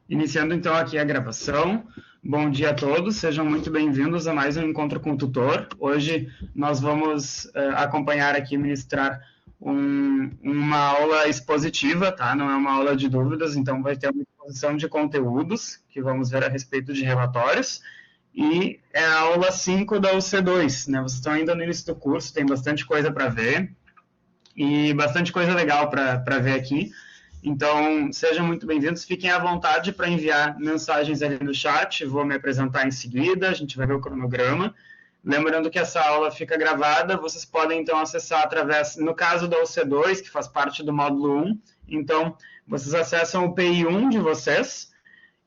Iniciando então aqui a gravação. Bom dia a todos, sejam muito bem-vindos a mais um Encontro com o Tutor. Hoje nós vamos acompanhar aqui, ministrar uma aula expositiva, tá? Não é uma aula de dúvidas, então vai ter uma exposição de conteúdos que vamos ver a respeito de relatórios. E é a aula 5 da UC2, né? Vocês estão ainda no início do curso, tem bastante coisa para ver e bastante coisa legal para ver aqui. Então, sejam muito bem-vindos, fiquem à vontade para enviar mensagens ali no chat, vou me apresentar em seguida, a gente vai ver o cronograma. Lembrando que essa aula fica gravada, vocês podem então acessar através, no caso da UC2, que faz parte do módulo 1, então vocês acessam o PI1 de vocês,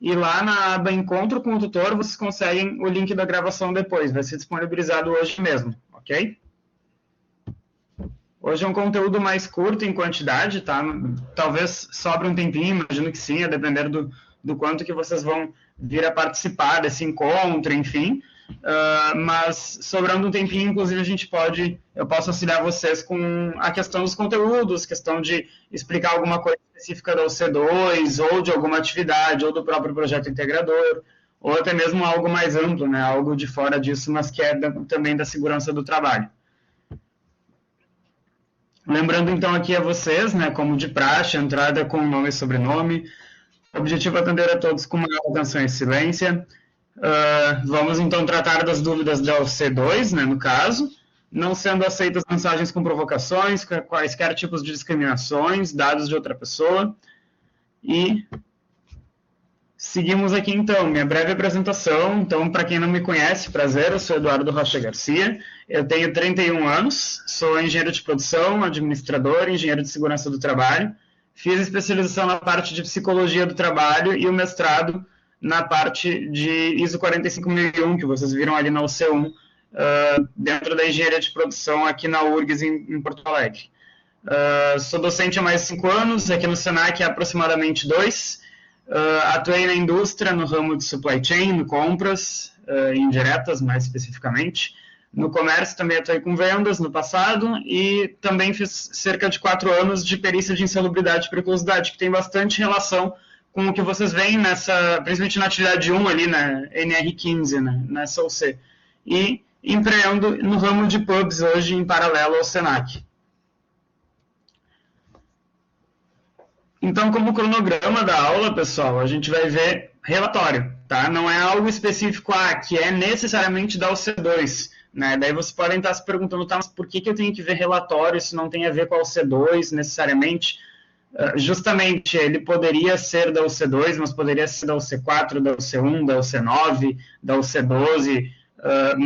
e lá na aba Encontro com o Tutor, vocês conseguem o link da gravação depois, vai ser disponibilizado hoje mesmo, ok? Hoje é um conteúdo mais curto em quantidade, tá? Talvez sobre um tempinho, imagino que sim, a depender do quanto que vocês vão vir a participar desse encontro, enfim. Mas sobrando um tempinho, inclusive, eu posso auxiliar vocês com a questão dos conteúdos, questão de explicar alguma coisa específica da UC2, ou de alguma atividade, ou do próprio projeto integrador, ou até mesmo algo mais amplo, né? Algo de fora disso, mas que é também da segurança do trabalho. Lembrando, então, aqui a vocês, né, como de praxe, entrada com nome e sobrenome. O objetivo é atender a todos com maior atenção e silência. Vamos, então, tratar das dúvidas da UC2, né, no caso, não sendo aceitas mensagens com provocações, quaisquer tipos de discriminações, dados de outra pessoa. E seguimos aqui, então, minha breve apresentação. Então, para quem não me conhece, prazer, eu sou Eduardo Rocha Garcia, eu tenho 31 anos, sou engenheiro de produção, administrador, engenheiro de segurança do trabalho, fiz especialização na parte de psicologia do trabalho e o mestrado na parte de ISO 45001, que vocês viram ali na UC1, dentro da engenharia de produção aqui na URGS, em Porto Alegre. Sou docente há mais de 5 anos, aqui no Senac há aproximadamente 2. Atuei na indústria, no ramo de supply chain, no compras, indiretas mais especificamente. No comércio também atuei com vendas no passado e também fiz cerca de 4 anos de perícia de insalubridade e periculosidade, que tem bastante relação com o que vocês veem principalmente na atividade 1 ali, na NR15, né, nessa UC. E empreendo no ramo de pubs hoje em paralelo ao Senac. Então, como cronograma da aula, pessoal, a gente vai ver relatório, tá? Não é algo específico, que é necessariamente da UC2, né? Daí vocês podem estar se perguntando, tá, mas por que eu tenho que ver relatório? Isso não tem a ver com a UC2 necessariamente. Justamente, ele poderia ser da UC2, mas poderia ser da UC4, da UC1, da UC9, da UC12,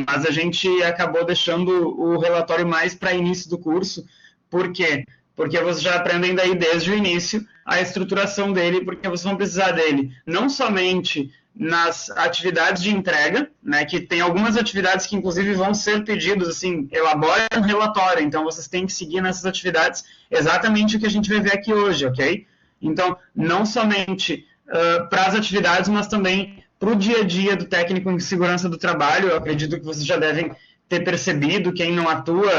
mas a gente acabou deixando o relatório mais para início do curso. Por quê? Porque vocês já aprendem daí desde o início a estruturação dele, porque vocês vão precisar dele não somente nas atividades de entrega, né, que tem algumas atividades que inclusive vão ser pedidos, assim, elabore um relatório, então vocês têm que seguir nessas atividades exatamente o que a gente vai ver aqui hoje, ok? Então, não somente para as atividades, mas também para o dia a dia do técnico em segurança do trabalho. Eu acredito que vocês já devem ter percebido, quem não atua,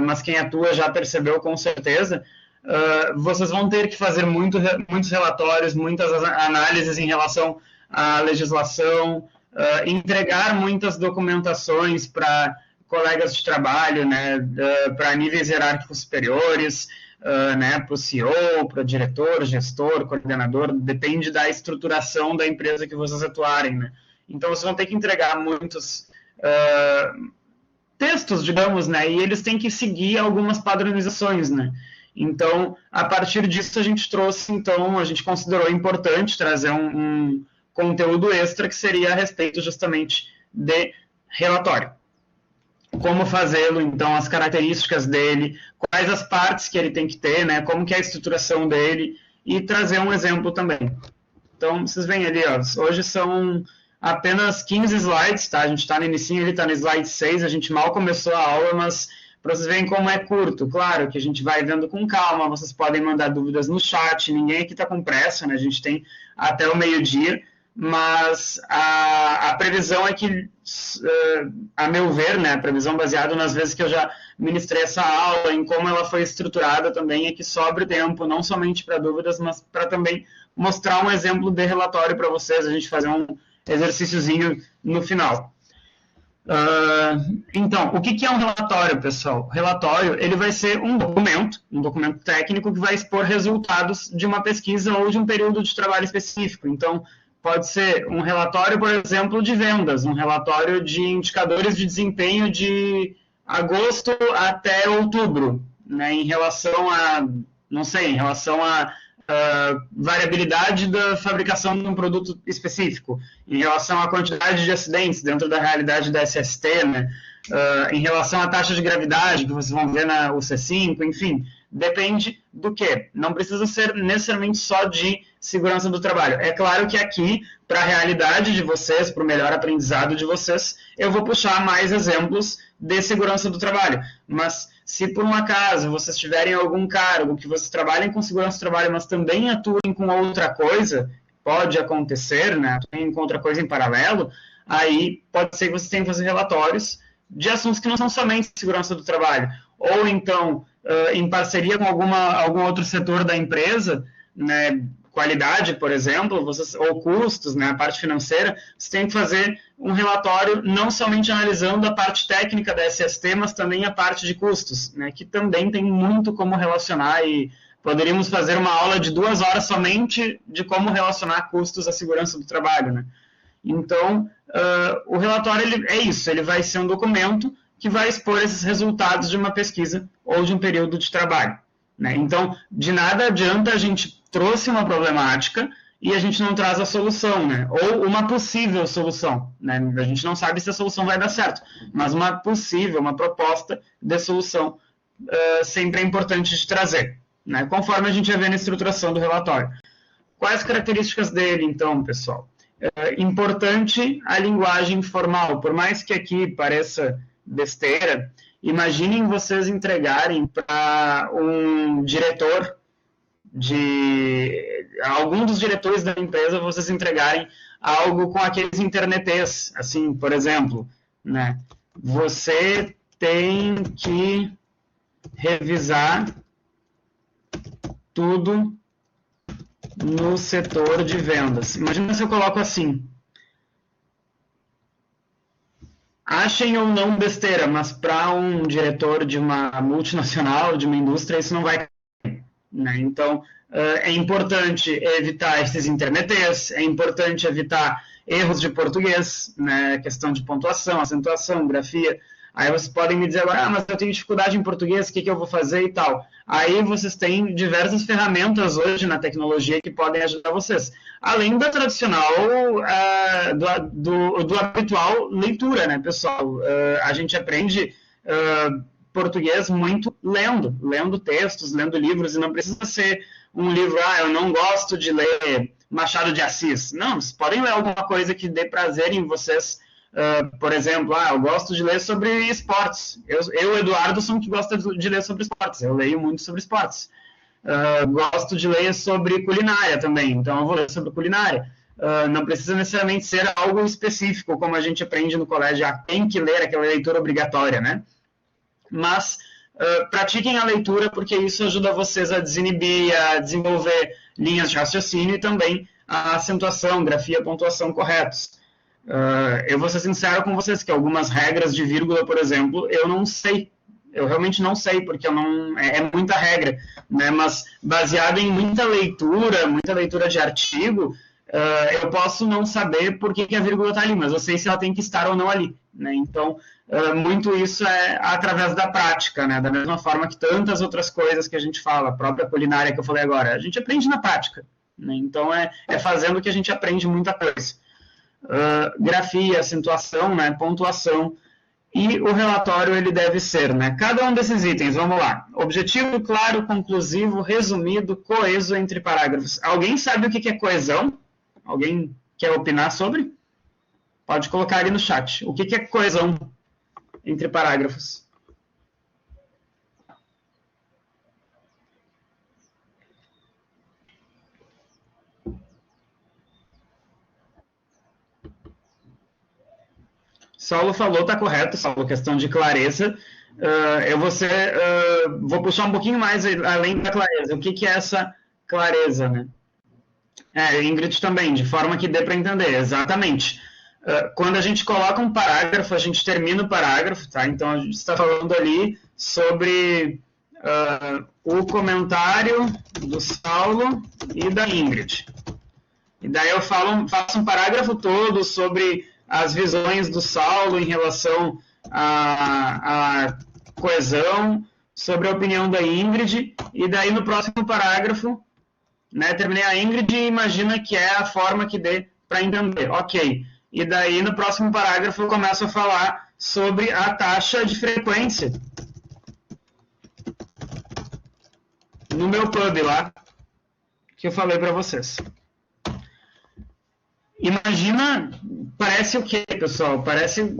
mas quem atua já percebeu com certeza, vocês vão ter que fazer muitos relatórios, muitas análises em relação à legislação, entregar muitas documentações para colegas de trabalho, né, para níveis hierárquicos superiores, né, para o CEO, para o diretor, gestor, coordenador, depende da estruturação da empresa que vocês atuarem, né? Então, vocês vão ter que entregar muitos textos, digamos, né, e eles têm que seguir algumas padronizações, né. Então, a partir disso, a gente considerou importante trazer um conteúdo extra que seria a respeito justamente de relatório. Como fazê-lo, então, as características dele, quais as partes que ele tem que ter, né, como que é a estruturação dele, e trazer um exemplo também. Então, vocês veem ali, ó, hoje são apenas 15 slides, tá? A gente está no inicinho, ele está no slide 6, a gente mal começou a aula, mas para vocês verem como é curto, claro que a gente vai vendo com calma, vocês podem mandar dúvidas no chat, ninguém aqui está com pressa, né? A gente tem até o meio-dia, mas a previsão é que, a meu ver, né, a previsão baseada nas vezes que eu já ministrei essa aula, em como ela foi estruturada também, é que sobre tempo, não somente para dúvidas, mas para também mostrar um exemplo de relatório para vocês, a gente fazer um exercíciozinho no final. Então, o que é um relatório, pessoal? Relatório, ele vai ser um documento técnico que vai expor resultados de uma pesquisa ou de um período de trabalho específico. Então, pode ser um relatório, por exemplo, de vendas, um relatório de indicadores de desempenho de agosto até outubro, né, em relação a, não sei, em relação a variabilidade da fabricação de um produto específico, em relação à quantidade de acidentes dentro da realidade da SST, né? Em relação à taxa de gravidade que vocês vão ver na UC5, enfim, depende do que. Não precisa ser necessariamente só de segurança do trabalho. É claro que aqui, para a realidade de vocês, para o melhor aprendizado de vocês, eu vou puxar mais exemplos de segurança do trabalho. Mas se por um acaso vocês tiverem algum cargo que vocês trabalhem com segurança do trabalho, mas também atuem com outra coisa, pode acontecer, né? Atuem com outra coisa em paralelo, aí pode ser que vocês tenham que fazer relatórios de assuntos que não são somente segurança do trabalho, ou então em parceria com algum outro setor da empresa, né, qualidade, por exemplo, vocês, ou custos, né, a parte financeira, você tem que fazer um relatório não somente analisando a parte técnica da SST, mas também a parte de custos, né, que também tem muito como relacionar e poderíamos fazer uma aula de 2 horas somente de como relacionar custos à segurança do trabalho, né? Então, o relatório é isso, ele vai ser um documento que vai expor esses resultados de uma pesquisa ou de um período de trabalho. Né? Então, de nada adianta a gente trouxe uma problemática e a gente não traz a solução, né? Ou uma possível solução. Né? A gente não sabe se a solução vai dar certo, mas uma possível, uma proposta de solução sempre é importante de trazer, né? Conforme a gente vai ver na estruturação do relatório. Quais características dele, então, pessoal? Importante a linguagem formal. Por mais que aqui pareça besteira, imaginem vocês entregarem para um diretor de algum dos diretores da empresa, vocês entregarem algo com aqueles internetês, assim, por exemplo, né? Você tem que revisar tudo no setor de vendas. Imagina se eu coloco assim: achem ou não besteira, mas para um diretor de uma multinacional, de uma indústria, isso não vai. Né? Então, é importante evitar esses internetês, é importante evitar erros de português, né? Questão de pontuação, acentuação, grafia. Aí vocês podem me dizer agora, mas eu tenho dificuldade em português, o que eu vou fazer e tal. Aí vocês têm diversas ferramentas hoje na tecnologia que podem ajudar vocês. Além da tradicional, do habitual leitura, né, pessoal? A gente aprende português muito lendo textos, lendo livros, e não precisa ser um livro, eu não gosto de ler Machado de Assis. Não, vocês podem ler alguma coisa que dê prazer em vocês. Por exemplo, eu gosto de ler sobre esportes. Eu Eduardo, sou um que gosta de ler sobre esportes. Eu leio muito sobre esportes. Gosto de ler sobre culinária também, então eu vou ler sobre culinária. Não precisa necessariamente ser algo específico, como a gente aprende no colégio, tem que ler aquela leitura obrigatória, né? Mas pratiquem a leitura, porque isso ajuda vocês a desinibir, a desenvolver linhas de raciocínio e também a acentuação, grafia, pontuação corretos. Eu vou ser sincero com vocês que algumas regras de vírgula, por exemplo, eu não sei. Eu realmente não sei, porque eu não, é muita regra. Né? Mas baseado em muita leitura de artigo, eu posso não saber por que a vírgula está ali, mas eu sei se ela tem que estar ou não ali. Né? Então, muito isso é através da prática, né? Da mesma forma que tantas outras coisas que a gente fala, a própria culinária que eu falei agora, a gente aprende na prática. Né? Então, é fazendo que a gente aprende muita coisa. Grafia, acentuação, né? Pontuação. E o relatório ele deve ser, né? Cada um desses itens, vamos lá. Objetivo claro, conclusivo, resumido, coeso entre parágrafos. Alguém sabe o que é coesão? Alguém quer opinar sobre? Pode colocar ali no chat. O que é coesão entre parágrafos? Saulo falou, está correto, Saulo, questão de clareza. Vou puxar um pouquinho mais além da clareza. O que é essa clareza, né? Ingrid também, de forma que dê para entender, exatamente. Quando a gente coloca um parágrafo, a gente termina o parágrafo, tá? Então a gente está falando ali sobre o comentário do Saulo e da Ingrid. E daí eu faço um parágrafo todo sobre as visões do Saulo em relação à coesão, sobre a opinião da Ingrid, e daí no próximo parágrafo, né, terminei a Ingrid e imagina que é a forma que dê para entender. Ok. E daí no próximo parágrafo eu começo a falar sobre a taxa de frequência no meu pub lá, que eu falei para vocês. Imagina, parece o quê, pessoal? Parece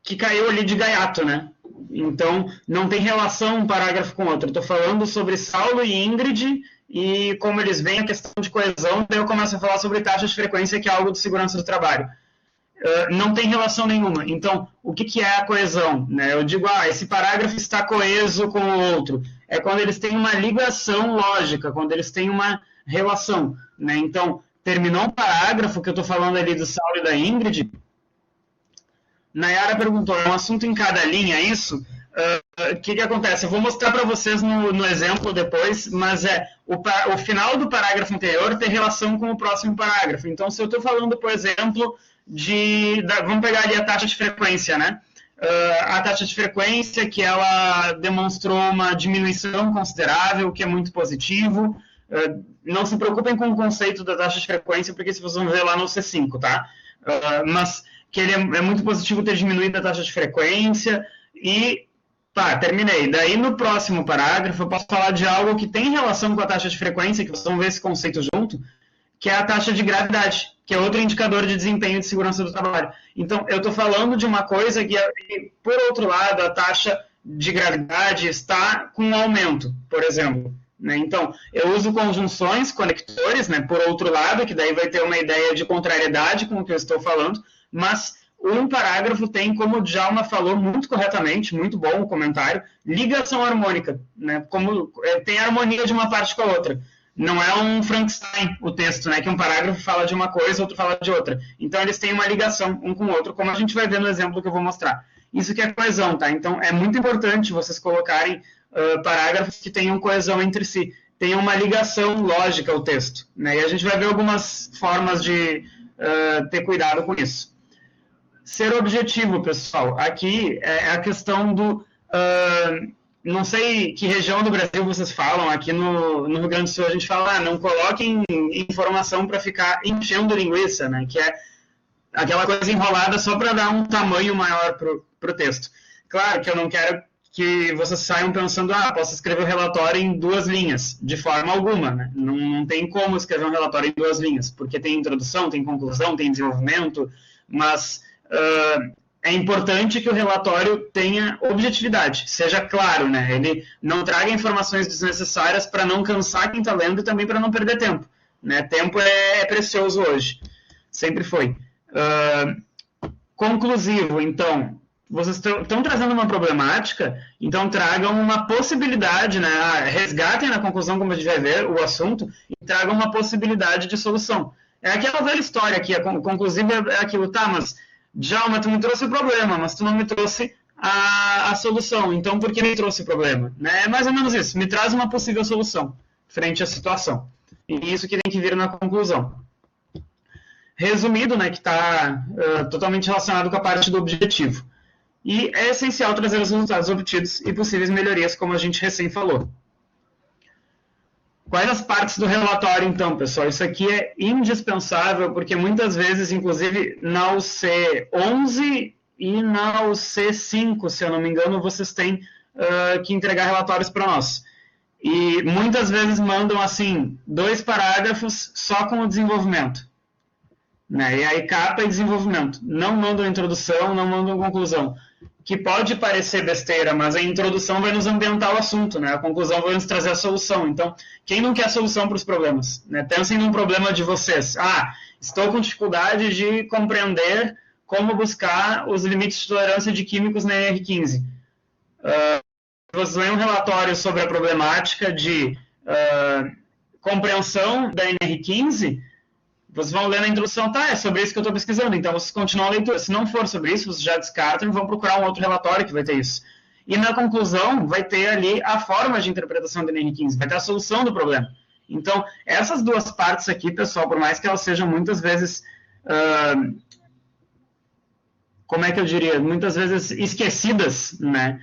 que caiu ali de gaiato, né? Então, não tem relação um parágrafo com o outro. Estou falando sobre Saulo e Ingrid e como eles veem a questão de coesão, daí eu começo a falar sobre taxa de frequência, que é algo de segurança do trabalho. Não tem relação nenhuma. Então, o que é a coesão? Né? Eu digo, esse parágrafo está coeso com o outro. É quando eles têm uma ligação lógica, quando eles têm uma relação. Né? Então, terminou um parágrafo que eu estou falando ali do Saulo e da Ingrid. Nayara perguntou, é um assunto em cada linha, isso? O que acontece? Eu vou mostrar para vocês no exemplo depois, mas o final do parágrafo anterior tem relação com o próximo parágrafo. Então, se eu estou falando, por exemplo, vamos pegar ali a taxa de frequência, né? A taxa de frequência que ela demonstrou uma diminuição considerável, que é muito positivo. Não se preocupem com o conceito da taxa de frequência, porque se vocês vão ver lá no C5, tá? Mas que ele é muito positivo ter diminuído a taxa de frequência e terminei. Daí no próximo parágrafo eu posso falar de algo que tem relação com a taxa de frequência, que vocês vão ver esse conceito junto, que é a taxa de gravidade, que é outro indicador de desempenho de segurança do trabalho. Então, eu estou falando de uma coisa que, por outro lado, a taxa de gravidade está com um aumento, por exemplo. Né? Então, eu uso conjunções, conectores, né, por outro lado, que daí vai ter uma ideia de contrariedade com o que eu estou falando, mas um parágrafo tem, como o Djalma falou muito corretamente, muito bom o comentário, ligação harmônica. Né? Como tem harmonia de uma parte com a outra. Não é um Frankenstein o texto, né? Que um parágrafo fala de uma coisa, outro fala de outra. Então, eles têm uma ligação um com o outro, como a gente vai ver no exemplo que eu vou mostrar. Isso que é coesão, tá? Então, é muito importante vocês colocarem parágrafos que tenham coesão entre si. Tenham uma ligação lógica ao texto. Né? E a gente vai ver algumas formas de ter cuidado com isso. Ser objetivo, pessoal. Aqui é a questão do... não sei que região do Brasil vocês falam, aqui no Rio Grande do Sul a gente fala, não coloquem informação para ficar enchendo linguiça, né? Que é aquela coisa enrolada só para dar um tamanho maior para o texto. Claro que eu não quero que vocês saiam pensando, posso escrever o relatório em 2 linhas, de forma alguma, né? Não tem como escrever um relatório em 2 linhas, porque tem introdução, tem conclusão, tem desenvolvimento, mas... é importante que o relatório tenha objetividade, seja claro, né? Ele não traga informações desnecessárias para não cansar quem está lendo e também para não perder tempo. Né? Tempo é precioso hoje, sempre foi. Conclusivo, então, vocês estão trazendo uma problemática, então tragam uma possibilidade, né? Resgatem na conclusão, como a gente vai ver, o assunto, e tragam uma possibilidade de solução. É aquela velha história aqui, conclusiva é aquilo, mas... Djalma, tu me trouxe o problema, mas tu não me trouxe a solução. Então, por que me trouxe o problema? Né? É mais ou menos isso. Me traz uma possível solução frente à situação. E isso que tem que vir na conclusão. Resumido, né, que está totalmente relacionado com a parte do objetivo. E é essencial trazer os resultados obtidos e possíveis melhorias, como a gente recém falou. Quais as partes do relatório, então, pessoal? Isso aqui é indispensável, porque muitas vezes, inclusive na UC11 e na UC5, se eu não me engano, vocês têm que entregar relatórios para nós. E muitas vezes mandam, assim, 2 parágrafos só com o desenvolvimento. Né? E aí, capa e desenvolvimento. Não mandam introdução, não mandam conclusão. Que pode parecer besteira, mas a introdução vai nos ambientar o assunto, né? A conclusão vai nos trazer a solução. Então, quem não quer solução para os problemas? Né? Pensem num problema de vocês. Estou com dificuldade de compreender como buscar os limites de tolerância de químicos na NR15. Vocês leem um relatório sobre a problemática de compreensão da NR15, vocês vão ler na introdução, tá, é sobre isso que eu estou pesquisando, então vocês continuam a leitura. Se não for sobre isso, vocês já descartam e vão procurar um outro relatório que vai ter isso. E na conclusão, vai ter ali a forma de interpretação da NR15, vai ter a solução do problema. Então, essas duas partes aqui, pessoal, por mais que elas sejam muitas vezes, como é que eu diria, muitas vezes esquecidas, né,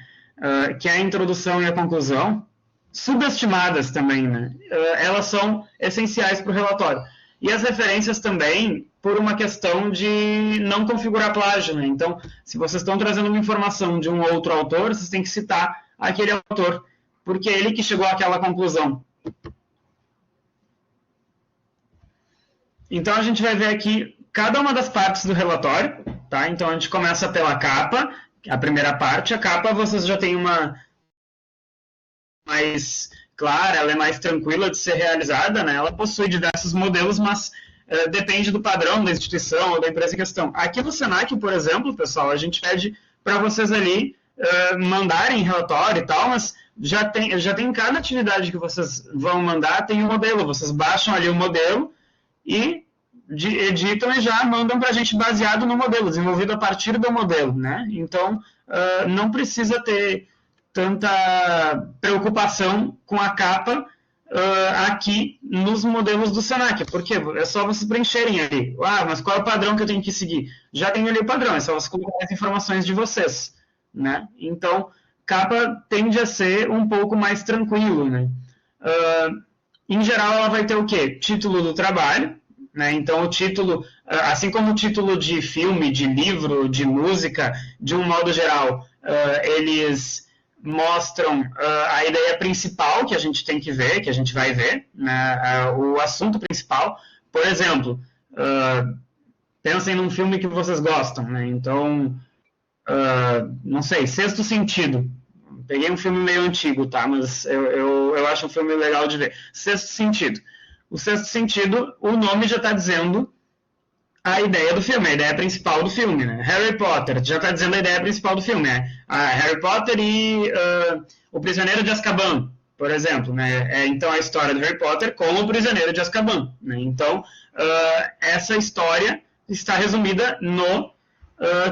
que é a introdução e a conclusão, subestimadas também, né, elas são essenciais para o relatório. E as referências também, por uma questão de não configurar plágio, né? Então, se vocês estão trazendo uma informação de um outro autor, vocês têm que citar aquele autor, porque é ele que chegou àquela conclusão. Então, a gente vai ver aqui cada uma das partes do relatório, tá? Então, a gente começa pela capa, a primeira parte. A capa, vocês já têm uma mais clara, ela é mais tranquila de ser realizada, né? Ela possui diversos modelos, mas depende do padrão da instituição ou da empresa em questão. Aqui no Senac, por exemplo, pessoal, a gente pede para vocês ali mandarem relatório e tal, mas já tem cada atividade que vocês vão mandar, tem um modelo. Vocês baixam ali o modelo e editam e já mandam para a gente baseado no modelo, desenvolvido a partir do modelo, né? Então, não precisa ter tanta preocupação com a capa aqui nos modelos do Senac, porque é só vocês preencherem ali. Mas qual é o padrão que eu tenho que seguir? Já tem ali o padrão, é só vocês colocarem as informações de vocês, né? Então, capa tende a ser um pouco mais tranquilo, né? Em geral, ela vai ter o quê? Título do trabalho, né? Então, o título, assim como o título de filme, de livro, de música, de um modo geral, eles mostram a ideia principal que a gente tem que ver, que a gente vai ver, né? O assunto principal. Por exemplo, pensem num filme que vocês gostam, né? Então, não sei, Sexto Sentido. Peguei um filme meio antigo, tá? Mas eu acho um filme legal de ver. Sexto Sentido. O Sexto Sentido, o nome já está dizendo a ideia do filme, a ideia principal do filme, né? Harry Potter, já está dizendo a ideia principal do filme, né? Harry Potter e o Prisioneiro de Azkaban, por exemplo, né? Então, a história do Harry Potter com o Prisioneiro de Azkaban, né? Então, essa história está resumida no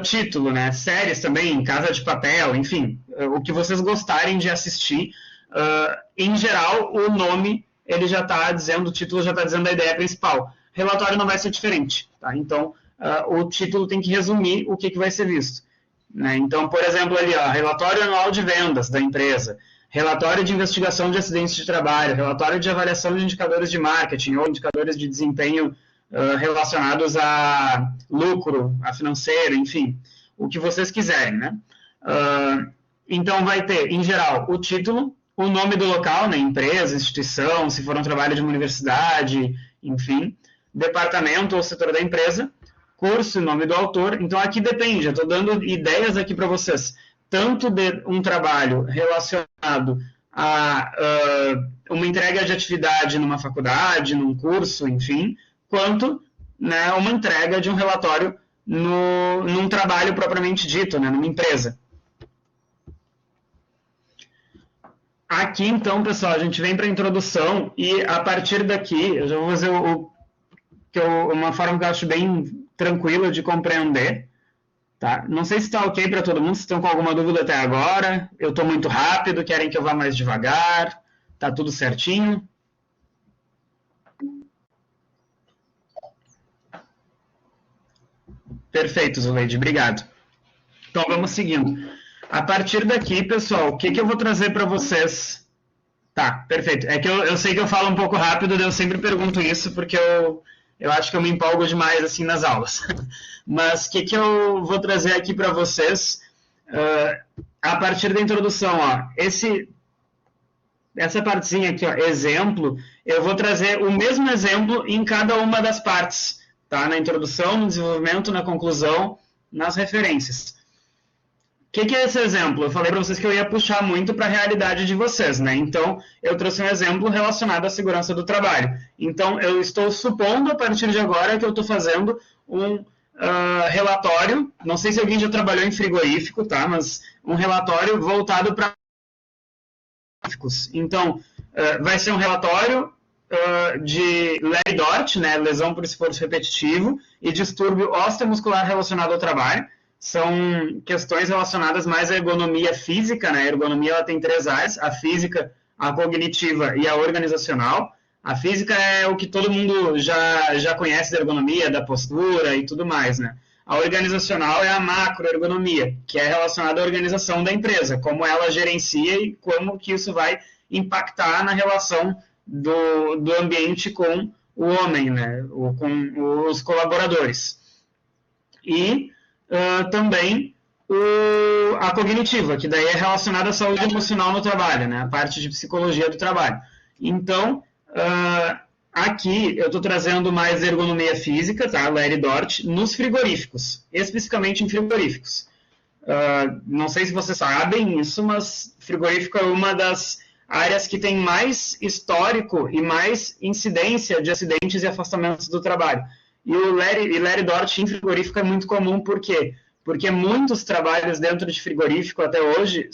título, né? Séries também, Casa de Papel, enfim, o que vocês gostarem de assistir, em geral, o nome, ele já está dizendo, o título já está dizendo a ideia principal. Relatório não vai ser diferente, tá? Então, o título tem que resumir o que vai ser visto, né? Então, por exemplo, ali, relatório anual de vendas da empresa, relatório de investigação de acidentes de trabalho, relatório de avaliação de indicadores de marketing ou indicadores de desempenho relacionados a lucro, a financeiro, enfim, o que vocês quiserem, né? Então, vai ter, em geral, o título, o nome do local, né? Empresa, instituição, se for um trabalho de uma universidade, enfim, departamento ou setor da empresa, curso, nome do autor. Então, aqui depende, eu estou dando ideias aqui para vocês, tanto de um trabalho relacionado a uma entrega de atividade numa faculdade, num curso, enfim, quanto, né, uma entrega de um relatório num trabalho propriamente dito, né, numa empresa. Aqui, então, pessoal, a gente vem para a introdução e, a partir daqui, eu já vou fazer uma forma que eu acho bem tranquila de compreender. Tá? Não sei se está ok para todo mundo, se estão com alguma dúvida até agora. Eu estou muito rápido, querem que eu vá mais devagar. Está tudo certinho. Perfeito, Zuleide, obrigado. Então, vamos seguindo. A partir daqui, pessoal, o que eu vou trazer para vocês? Tá, perfeito. É que eu sei que eu falo um pouco rápido, eu sempre pergunto isso, porque eu acho que eu me empolgo demais assim nas aulas. Mas o que eu vou trazer aqui para vocês, a partir da introdução, essa partezinha aqui, exemplo, eu vou trazer o mesmo exemplo em cada uma das partes, tá? Na introdução, no desenvolvimento, na conclusão, nas referências. O que é esse exemplo? Eu falei para vocês que eu ia puxar muito para a realidade de vocês, né? Então, eu trouxe um exemplo relacionado à segurança do trabalho. Então, eu estou supondo, a partir de agora, que eu estou fazendo um relatório, não sei se alguém já trabalhou em frigorífico, tá? Mas um relatório voltado para frigoríficos. Então, vai ser um relatório de LER-DORT, né, lesão por esforço repetitivo, e distúrbio osteomuscular relacionado ao trabalho. São questões relacionadas mais à ergonomia física, né? A ergonomia ela tem 3 áreas: a física, a cognitiva e a organizacional. A física é o que todo mundo já conhece da ergonomia, da postura e tudo mais, né? A organizacional é a macroergonomia, que é relacionada à organização da empresa, como ela gerencia e como que isso vai impactar na relação do ambiente com o homem, né? Ou com os colaboradores. E também a cognitiva, que daí é relacionada à saúde emocional no trabalho, né? A parte de psicologia do trabalho. Então, aqui eu estou trazendo mais ergonomia física, tá? LER-DORT, nos frigoríficos, especificamente em frigoríficos. Não sei se vocês sabem isso, mas frigorífico é uma das áreas que tem mais histórico e mais incidência de acidentes e afastamentos do trabalho. E o LER-DORT em frigorífico é muito comum, por quê? Porque muitos trabalhos dentro de frigorífico até hoje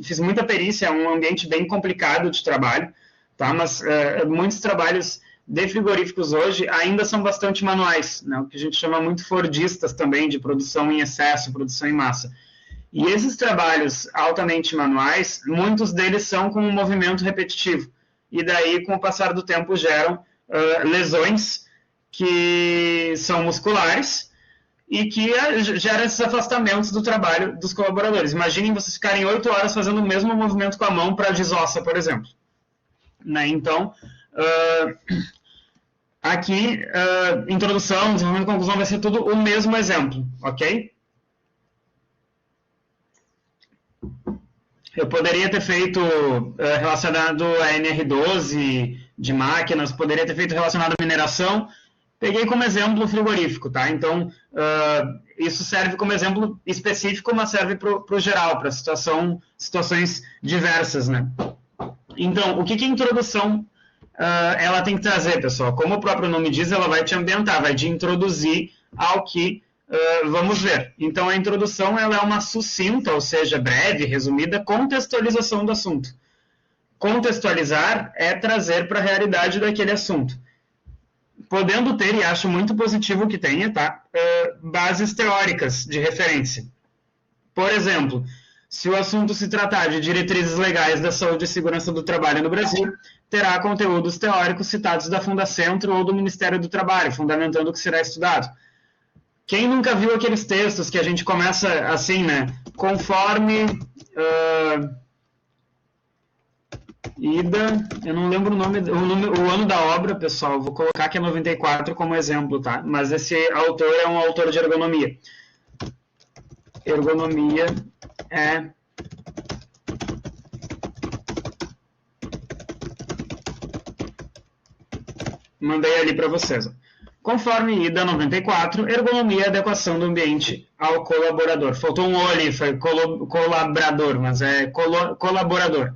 fiz muita perícia, é um ambiente bem complicado de trabalho, tá? Mas muitos trabalhos de frigoríficos hoje ainda são bastante manuais, né? O que a gente chama muito fordistas também, de produção em excesso, produção em massa. E esses trabalhos altamente manuais, muitos deles são com um movimento repetitivo. E daí, com o passar do tempo, geram lesões que são musculares e que geram esses afastamentos do trabalho dos colaboradores. Imaginem vocês ficarem 8 horas fazendo o mesmo movimento com a mão para a desossa, por exemplo. Né? Então, aqui, introdução, desenvolvimento e conclusão vai ser tudo o mesmo exemplo, ok? Eu poderia ter feito relacionado a NR12 de máquinas, poderia ter feito relacionado à mineração. Peguei como exemplo o frigorífico, tá? Então, isso serve como exemplo específico, mas serve para o geral, para situações diversas, né? Então, o que a introdução ela tem que trazer, pessoal? Como o próprio nome diz, ela vai te ambientar, vai te introduzir ao que vamos ver. Então, a introdução ela é uma sucinta, ou seja, breve, resumida, contextualização do assunto. Contextualizar é trazer para a realidade daquele assunto. Podendo ter, e acho muito positivo que tenha, tá? Bases teóricas de referência. Por exemplo, se o assunto se tratar de diretrizes legais da saúde e segurança do trabalho no Brasil, terá conteúdos teóricos citados da Fundacentro ou do Ministério do Trabalho, fundamentando o que será estudado. Quem nunca viu aqueles textos que a gente começa assim, né? Conforme IDA, eu não lembro o ano da obra, pessoal, vou colocar que é 94 como exemplo, tá? Mas esse autor é um autor de ergonomia. Ergonomia é mandei ali para vocês. Conforme IDA 94, ergonomia e adequação do ambiente ao colaborador. Faltou um O ali, foi colaborador, mas é colaborador.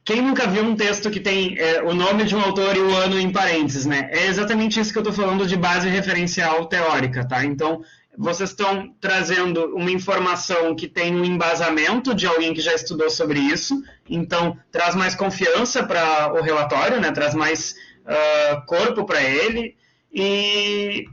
Quem nunca viu um texto que tem o nome de um autor e o ano em parênteses, né? É exatamente isso que eu estou falando de base referencial teórica, tá? Então, vocês estão trazendo uma informação que tem um embasamento de alguém que já estudou sobre isso, então traz mais confiança para o relatório, né? Traz mais corpo para ele, e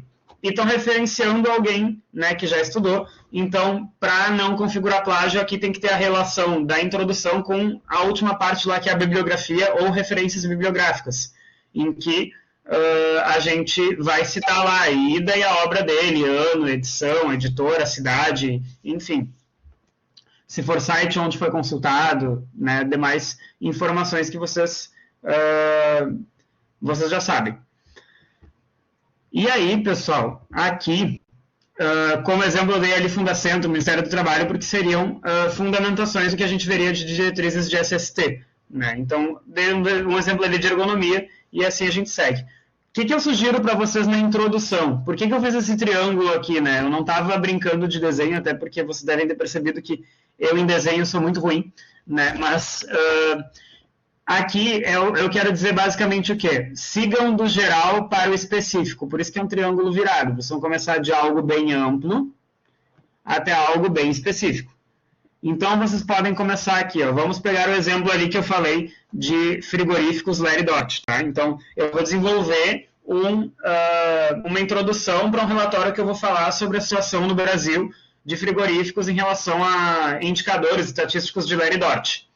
estão referenciando alguém, né, que já estudou. Então, para não configurar plágio, aqui tem que ter a relação da introdução com a última parte lá, que é a bibliografia ou referências bibliográficas, em que a gente vai citar lá a IDA e a obra dele, ano, edição, editora, cidade, enfim. Se for site onde foi consultado, né, demais informações que vocês já sabem. E aí, pessoal, aqui, como exemplo, eu dei ali Fundacentro, Ministério do Trabalho, porque seriam fundamentações do que a gente veria de diretrizes de SST. Né? Então, dei um exemplo ali de ergonomia e assim a gente segue. O que eu sugiro para vocês na introdução? Por que eu fiz esse triângulo aqui? Né? Eu não estava brincando de desenho, até porque vocês devem ter percebido que eu em desenho sou muito ruim, né? Mas Aqui eu quero dizer basicamente o quê? Sigam do geral para o específico, por isso que é um triângulo virado. Vocês vão começar de algo bem amplo até algo bem específico. Então, vocês podem começar aqui. Ó. Vamos pegar o exemplo ali que eu falei de frigoríficos Larry Dot. Tá? Então, eu vou desenvolver uma introdução para um relatório que eu vou falar sobre a situação no Brasil de frigoríficos em relação a indicadores estatísticos de Larry Dot.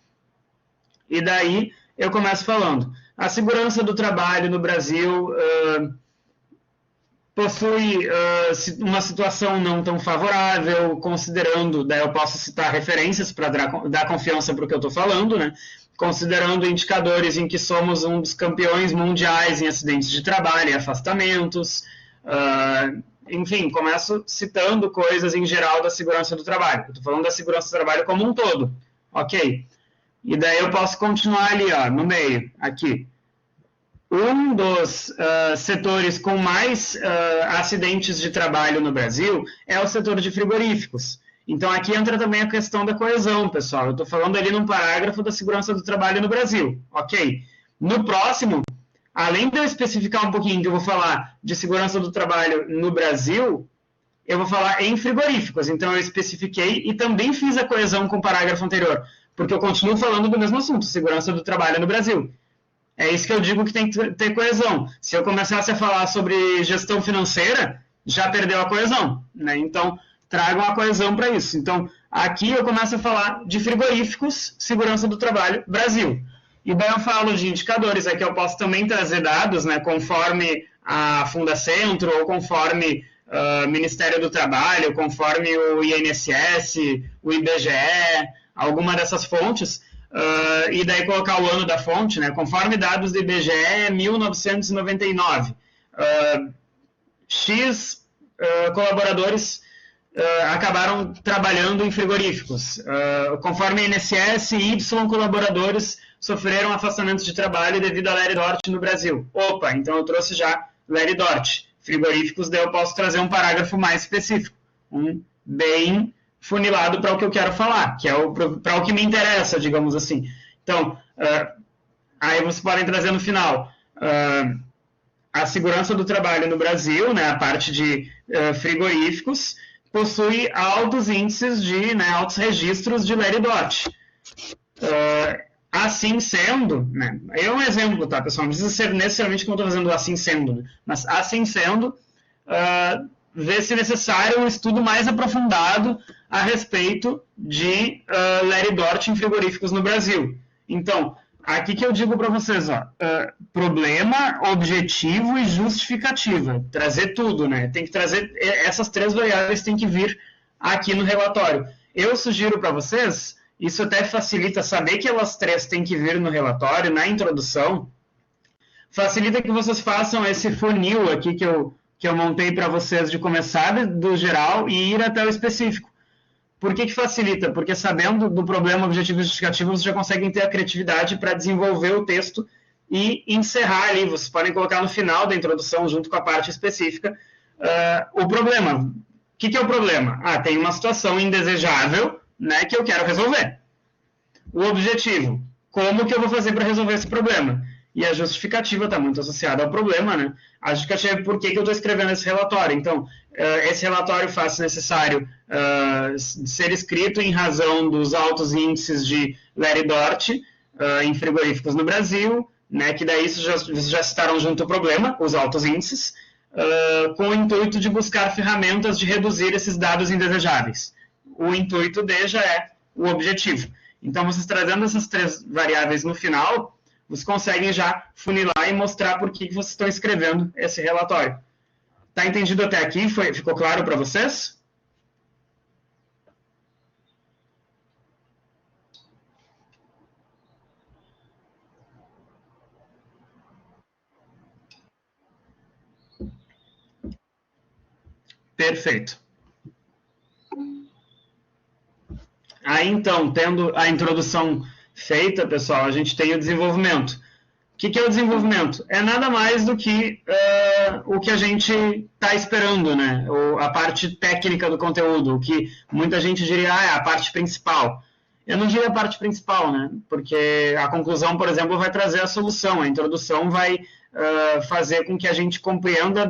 E daí, eu começo falando. A segurança do trabalho no Brasil possui uma situação não tão favorável, considerando, daí eu posso citar referências para dar confiança para o que eu estou falando, né? Considerando indicadores em que somos um dos campeões mundiais em acidentes de trabalho e afastamentos, enfim, começo citando coisas em geral da segurança do trabalho. Estou falando da segurança do trabalho como um todo, ok? E daí eu posso continuar ali, ó, no meio, aqui. Um dos setores com mais acidentes de trabalho no Brasil é o setor de frigoríficos. Então, aqui entra também a questão da coesão, pessoal. Eu estou falando ali num parágrafo da segurança do trabalho no Brasil, ok? No próximo, além de eu especificar um pouquinho que eu vou falar de segurança do trabalho no Brasil, eu vou falar em frigoríficos. Então, eu especifiquei e também fiz a coesão com o parágrafo anterior, porque eu continuo falando do mesmo assunto, segurança do trabalho no Brasil. É isso que eu digo que tem que ter coesão. Se eu começasse a falar sobre gestão financeira, já perdeu a coesão, né? Então, tragam a coesão para isso. Então, aqui eu começo a falar de frigoríficos, segurança do trabalho, Brasil. E daí eu falo de indicadores, aqui eu posso também trazer dados, né, conforme a Fundacentro, ou conforme o Ministério do Trabalho, conforme o INSS, o IBGE, alguma dessas fontes, e daí colocar o ano da fonte, né, conforme dados do IBGE, 1999. X colaboradores acabaram trabalhando em frigoríficos. Conforme INSS, Y colaboradores sofreram afastamento de trabalho devido a Larry Dort no Brasil. Opa, então eu trouxe já Larry Dort. Frigoríficos, daí eu posso trazer um parágrafo mais específico, bem funilado para o que eu quero falar, que é para o que me interessa, digamos assim. Então, aí vocês podem trazer no final a segurança do trabalho no Brasil, né, a parte de frigoríficos, possui altos índices de, né, altos registros de Larry Dot. Assim sendo, né, é um exemplo, tá, pessoal? Não precisa ser necessariamente como eu estou fazendo assim sendo, né, mas assim sendo, vê-se necessário um estudo mais aprofundado a respeito de Larry Dort em frigoríficos no Brasil. Então, aqui que eu digo para vocês, ó, problema, objetivo e justificativa. Trazer tudo, né? Tem que trazer, essas três variáveis têm que vir aqui no relatório. Eu sugiro para vocês, isso até facilita saber que elas três têm que vir no relatório, na introdução, facilita que vocês façam esse funil aqui que eu montei para vocês de começar do geral e ir até o específico. Por que facilita? Porque sabendo do problema objetivo e justificativo, vocês já conseguem ter a criatividade para desenvolver o texto e encerrar ali. Vocês podem colocar no final da introdução, junto com a parte específica, o problema. O que é o problema? Tem uma situação indesejável, né, que eu quero resolver. O objetivo. Como que eu vou fazer para resolver esse problema? E a justificativa está muito associada ao problema, né? A justificativa é por que eu estou escrevendo esse relatório. Então, esse relatório faz necessário ser escrito em razão dos altos índices de Larry Dort em frigoríficos no Brasil, né? Que daí vocês já citaram junto o problema, os altos índices, com o intuito de buscar ferramentas de reduzir esses dados indesejáveis. O intuito D já é o objetivo. Então, vocês trazendo essas três variáveis no final, vocês conseguem já funilar e mostrar por que vocês estão escrevendo esse relatório. Tá entendido até aqui? Ficou claro para vocês? Perfeito. Aí, então, tendo a introdução feita, pessoal, a gente tem o desenvolvimento. O que é o desenvolvimento? É nada mais do que o que a gente está esperando, né? A parte técnica do conteúdo, o que muita gente diria é a parte principal. Eu não diria a parte principal, né? Porque a conclusão, por exemplo, vai trazer a solução, a introdução vai fazer com que a gente compreenda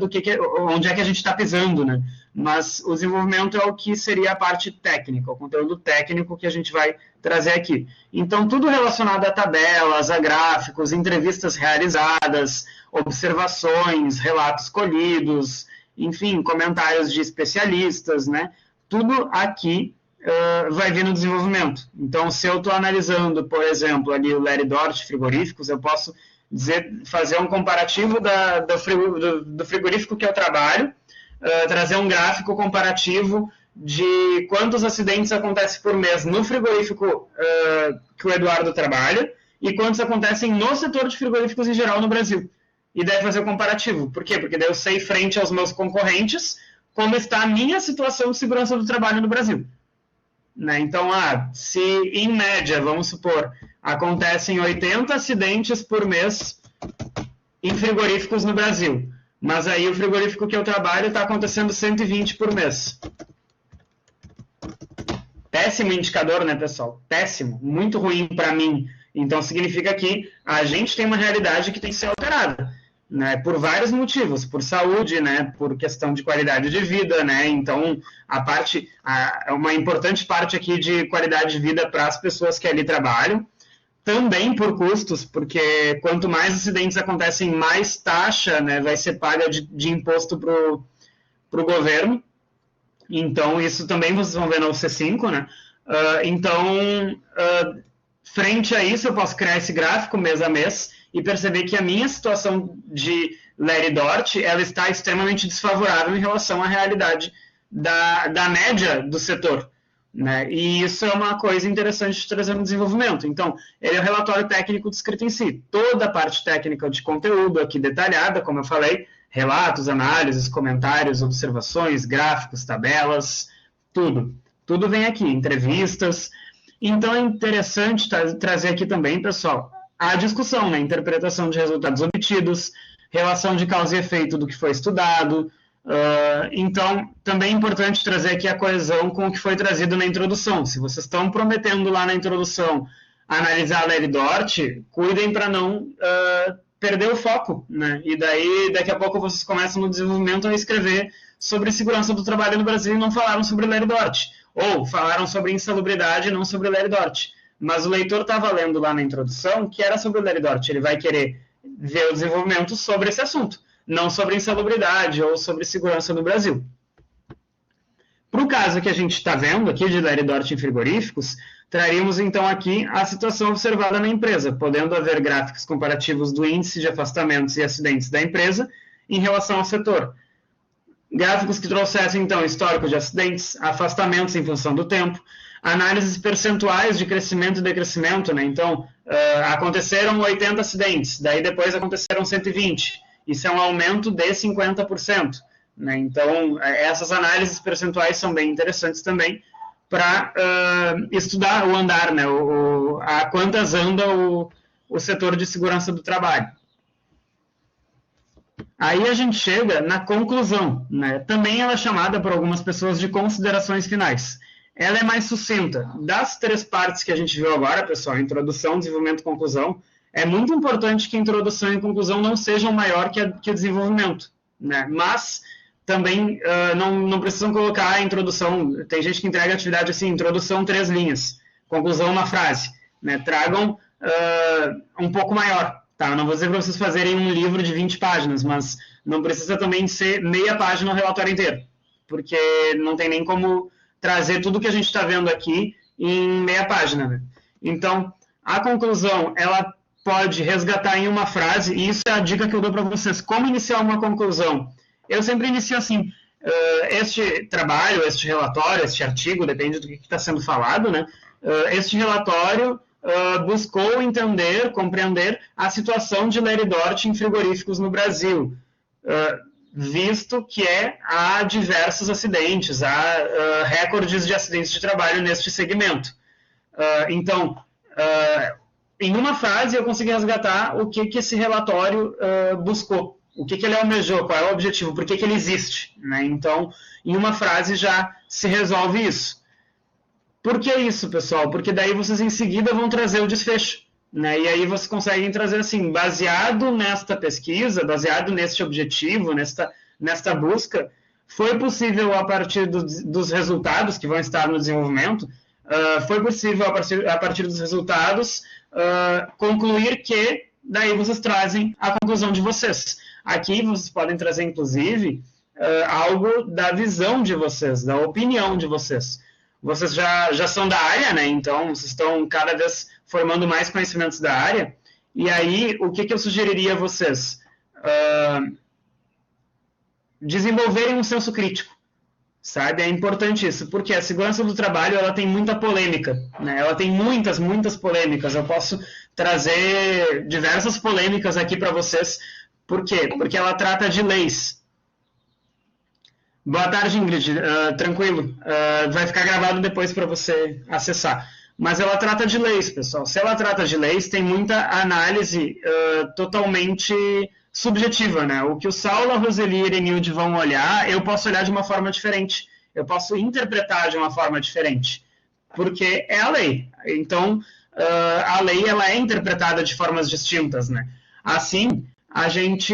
onde é que a gente está pisando, né? Mas o desenvolvimento é o que seria a parte técnica, o conteúdo técnico que a gente vai trazer aqui. Então, tudo relacionado a tabelas, a gráficos, entrevistas realizadas, observações, relatos colhidos, enfim, comentários de especialistas, né? Tudo aqui vai vir no desenvolvimento. Então, se eu estou analisando, por exemplo, ali o Larry Dort frigoríficos, eu posso fazer um comparativo do frigorífico que eu trabalho, trazer um gráfico comparativo de quantos acidentes acontecem por mês no frigorífico que o Eduardo trabalha e quantos acontecem no setor de frigoríficos em geral no Brasil. E daí fazer o comparativo. Por quê? Porque daí eu sei, frente aos meus concorrentes, como está a minha situação de segurança do trabalho no Brasil. Né? Então, se em média, vamos supor, acontecem 80 acidentes por mês em frigoríficos no Brasil, mas aí o frigorífico que eu trabalho está acontecendo 120 por mês. Péssimo indicador, né, pessoal? Péssimo, muito ruim para mim. Então, significa que a gente tem uma realidade que tem que ser alterada, né, por vários motivos, por saúde, né, por questão de qualidade de vida, né, então uma importante parte aqui de qualidade de vida para as pessoas que ali trabalham, também por custos, porque quanto mais acidentes acontecem, mais taxa, né, vai ser paga de imposto para o governo, então isso também vocês vão ver no C5, né, frente a isso eu posso criar esse gráfico mês a mês, e perceber que a minha situação de Larry Dort, ela está extremamente desfavorável em relação à realidade da média do setor. Né? E isso é uma coisa interessante de trazer no desenvolvimento. Então, ele é o relatório técnico descrito em si. Toda a parte técnica de conteúdo aqui detalhada, como eu falei, relatos, análises, comentários, observações, gráficos, tabelas, tudo. Tudo vem aqui, entrevistas. Então, é interessante trazer aqui também, pessoal, a discussão, né? Interpretação de resultados obtidos, relação de causa e efeito do que foi estudado. Então, também é importante trazer aqui a coesão com o que foi trazido na introdução. Se vocês estão prometendo lá na introdução analisar a Larry Dort, cuidem para não perder o foco, né? E daí, daqui a pouco, vocês começam no desenvolvimento a escrever sobre segurança do trabalho no Brasil e não falaram sobre Larry Dort. Ou falaram sobre insalubridade e não sobre Larry Dort. Mas o leitor estava lendo lá na introdução que era sobre o Larry Dort. Ele vai querer ver o desenvolvimento sobre esse assunto, não sobre insalubridade ou sobre segurança no Brasil. Para o caso que a gente está vendo aqui de Larry Dort em frigoríficos, traríamos então aqui a situação observada na empresa, podendo haver gráficos comparativos do índice de afastamentos e acidentes da empresa em relação ao setor. Gráficos que trouxessem então histórico de acidentes, afastamentos em função do tempo, análises percentuais de crescimento e decrescimento, né? Então, aconteceram 80 acidentes, daí depois aconteceram 120. Isso é um aumento de 50%. Né? Então, essas análises percentuais são bem interessantes também para estudar o andar, né? A quantas anda o setor de segurança do trabalho. Aí a gente chega na conclusão, né? Também ela é chamada por algumas pessoas de considerações finais. Ela é mais sucinta. Das 3 partes que a gente viu agora, pessoal, introdução, desenvolvimento e conclusão, é muito importante que a introdução e conclusão não sejam maior que o desenvolvimento. Né? Mas também não precisam colocar a introdução. Tem gente que entrega a atividade assim, introdução 3 linhas, conclusão uma frase. Né? Tragam um pouco maior. Tá, eu não vou dizer para vocês fazerem um livro de 20 páginas, mas não precisa também ser meia página o relatório inteiro, porque não tem nem como trazer tudo que a gente está vendo aqui em meia página. Né? Então, a conclusão, ela pode resgatar em uma frase, e isso é a dica que eu dou para vocês. Como iniciar uma conclusão? Eu sempre inicio assim, este trabalho, este relatório, este artigo, depende do que está sendo falado, né? Este relatório buscou entender, compreender a situação de Larry Dort em frigoríficos no Brasil, visto que há diversos acidentes, há recordes de acidentes de trabalho neste segmento. Então, em uma frase eu consegui resgatar o que esse relatório buscou, o que ele almejou, qual é o objetivo, por que ele existe. Né? Então, em uma frase já se resolve isso. Por que isso, pessoal? Porque daí vocês em seguida vão trazer o desfecho, né? E aí vocês conseguem trazer assim, baseado nesta pesquisa, baseado neste objetivo, nesta busca, foi possível a partir dos resultados que vão estar no desenvolvimento, foi possível a partir dos resultados concluir que daí vocês trazem a conclusão de vocês. Aqui vocês podem trazer, inclusive, algo da visão de vocês, da opinião de vocês. Vocês já são da área, né? Então vocês estão cada vez formando mais conhecimentos da área. E aí, o que eu sugeriria a vocês? Desenvolverem um senso crítico, sabe? É importante isso, porque a segurança do trabalho ela tem muita polêmica, né? Ela tem muitas polêmicas. Eu posso trazer diversas polêmicas aqui para vocês. Por quê? Porque ela trata de leis. Boa tarde, Ingrid. Tranquilo. Vai ficar gravado depois para você acessar. Mas ela trata de leis, pessoal. Se ela trata de leis, tem muita análise totalmente subjetiva, né? O que o Saulo, a Roseli e a Erenilde vão olhar, eu posso olhar de uma forma diferente. Eu posso interpretar de uma forma diferente. Porque é a lei. Então, a lei ela é interpretada de formas distintas, né? Assim, a gente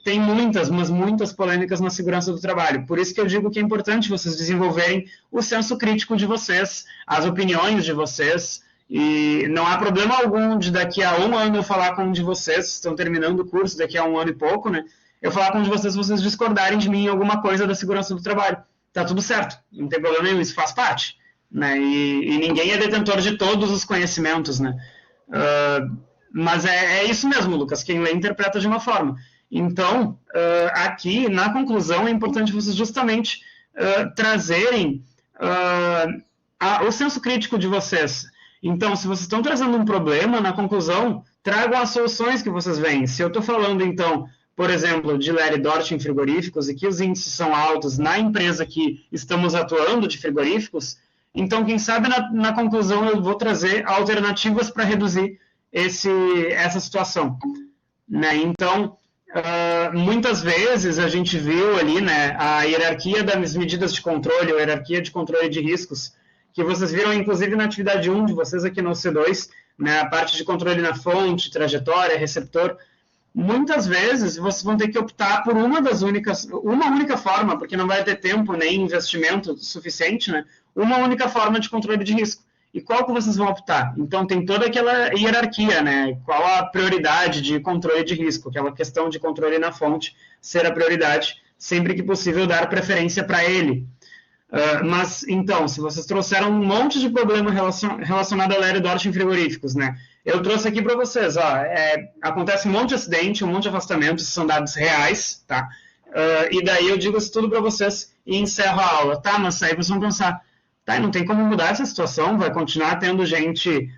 tem muitas polêmicas na segurança do trabalho. Por isso que eu digo que é importante vocês desenvolverem o senso crítico de vocês, as opiniões de vocês, e não há problema algum de daqui a um ano eu falar com um de vocês, estão terminando o curso daqui a um ano e pouco, né? Eu falar com um de vocês discordarem de mim em alguma coisa da segurança do trabalho. Tá tudo certo, não tem problema nenhum, isso faz parte, né? E ninguém é detentor de todos os conhecimentos, né? Mas é isso mesmo, Lucas, quem lê interpreta de uma forma. Então, aqui, na conclusão, é importante vocês justamente trazerem o senso crítico de vocês. Então, se vocês estão trazendo um problema, na conclusão, tragam as soluções que vocês veem. Se eu estou falando, então, por exemplo, de Larry Dort em frigoríficos e que os índices são altos na empresa que estamos atuando de frigoríficos, então, quem sabe, na conclusão, eu vou trazer alternativas para reduzir essa situação, né? Então, muitas vezes a gente viu ali, né, a hierarquia das medidas de controle, a hierarquia de controle de riscos, que vocês viram inclusive na atividade 1 de vocês aqui no C2, né, a parte de controle na fonte, trajetória, receptor. Muitas vezes vocês vão ter que optar por uma única forma, porque não vai ter tempo nem investimento suficiente, né? Uma única forma de controle de risco. E qual que vocês vão optar? Então, tem toda aquela hierarquia, né? Qual a prioridade de controle de risco? Aquela questão de controle na fonte ser a prioridade, sempre que possível dar preferência para ele. Mas, então, se vocês trouxeram um monte de problema relacionado a Larry Dort em frigoríficos, né? Eu trouxe aqui para vocês, acontece um monte de acidente, um monte de afastamento, isso são dados reais, tá? E daí eu digo isso tudo para vocês e encerro a aula, tá? Mas aí vocês vão pensar, tá, não tem como mudar essa situação, vai continuar tendo gente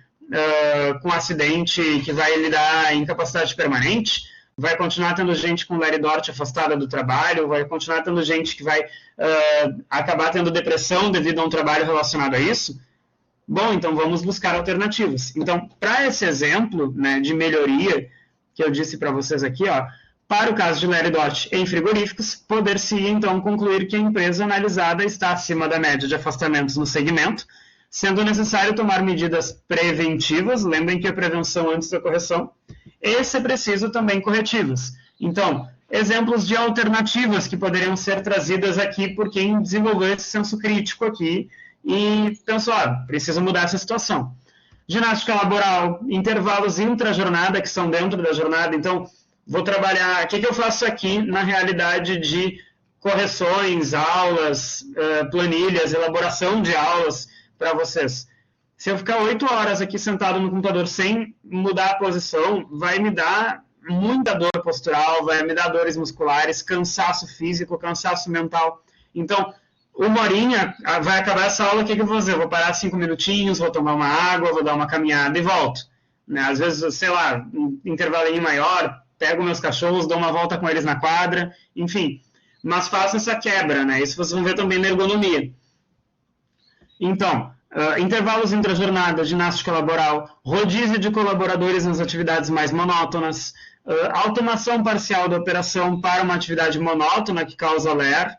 com acidente que vai lhe dar incapacidade permanente, vai continuar tendo gente com Larry Dort afastada do trabalho, vai continuar tendo gente que vai acabar tendo depressão devido a um trabalho relacionado a isso. Bom, então vamos buscar alternativas. Então, para esse exemplo, né, de melhoria que eu disse para vocês aqui, para o caso de Larry Dort em frigoríficos, poder-se então concluir que a empresa analisada está acima da média de afastamentos no segmento, sendo necessário tomar medidas preventivas, lembrem que a prevenção antes da correção, e, se preciso, também corretivas. Então, exemplos de alternativas que poderiam ser trazidas aqui por quem desenvolveu esse senso crítico aqui e pensou, preciso mudar essa situação. Ginástica laboral, intervalos intra-jornada, que são dentro da jornada, então, vou trabalhar, o que eu faço aqui na realidade de correções, aulas, planilhas, elaboração de aulas para vocês. Se eu ficar 8 horas aqui sentado no computador sem mudar a posição, vai me dar muita dor postural, vai me dar dores musculares, cansaço físico, cansaço mental. Então, 1 horinha, vai acabar essa aula, o que eu vou fazer? Eu vou parar 5 minutinhos, vou tomar uma água, vou dar uma caminhada e volto. Né? Às vezes, sei lá, um intervalinho maior, pego meus cachorros, dou uma volta com eles na quadra, enfim. Mas faço essa quebra, né? Isso vocês vão ver também na ergonomia. Então, intervalos intra-jornada, ginástica laboral, rodízio de colaboradores nas atividades mais monótonas, automação parcial da operação para uma atividade monótona que causa LER,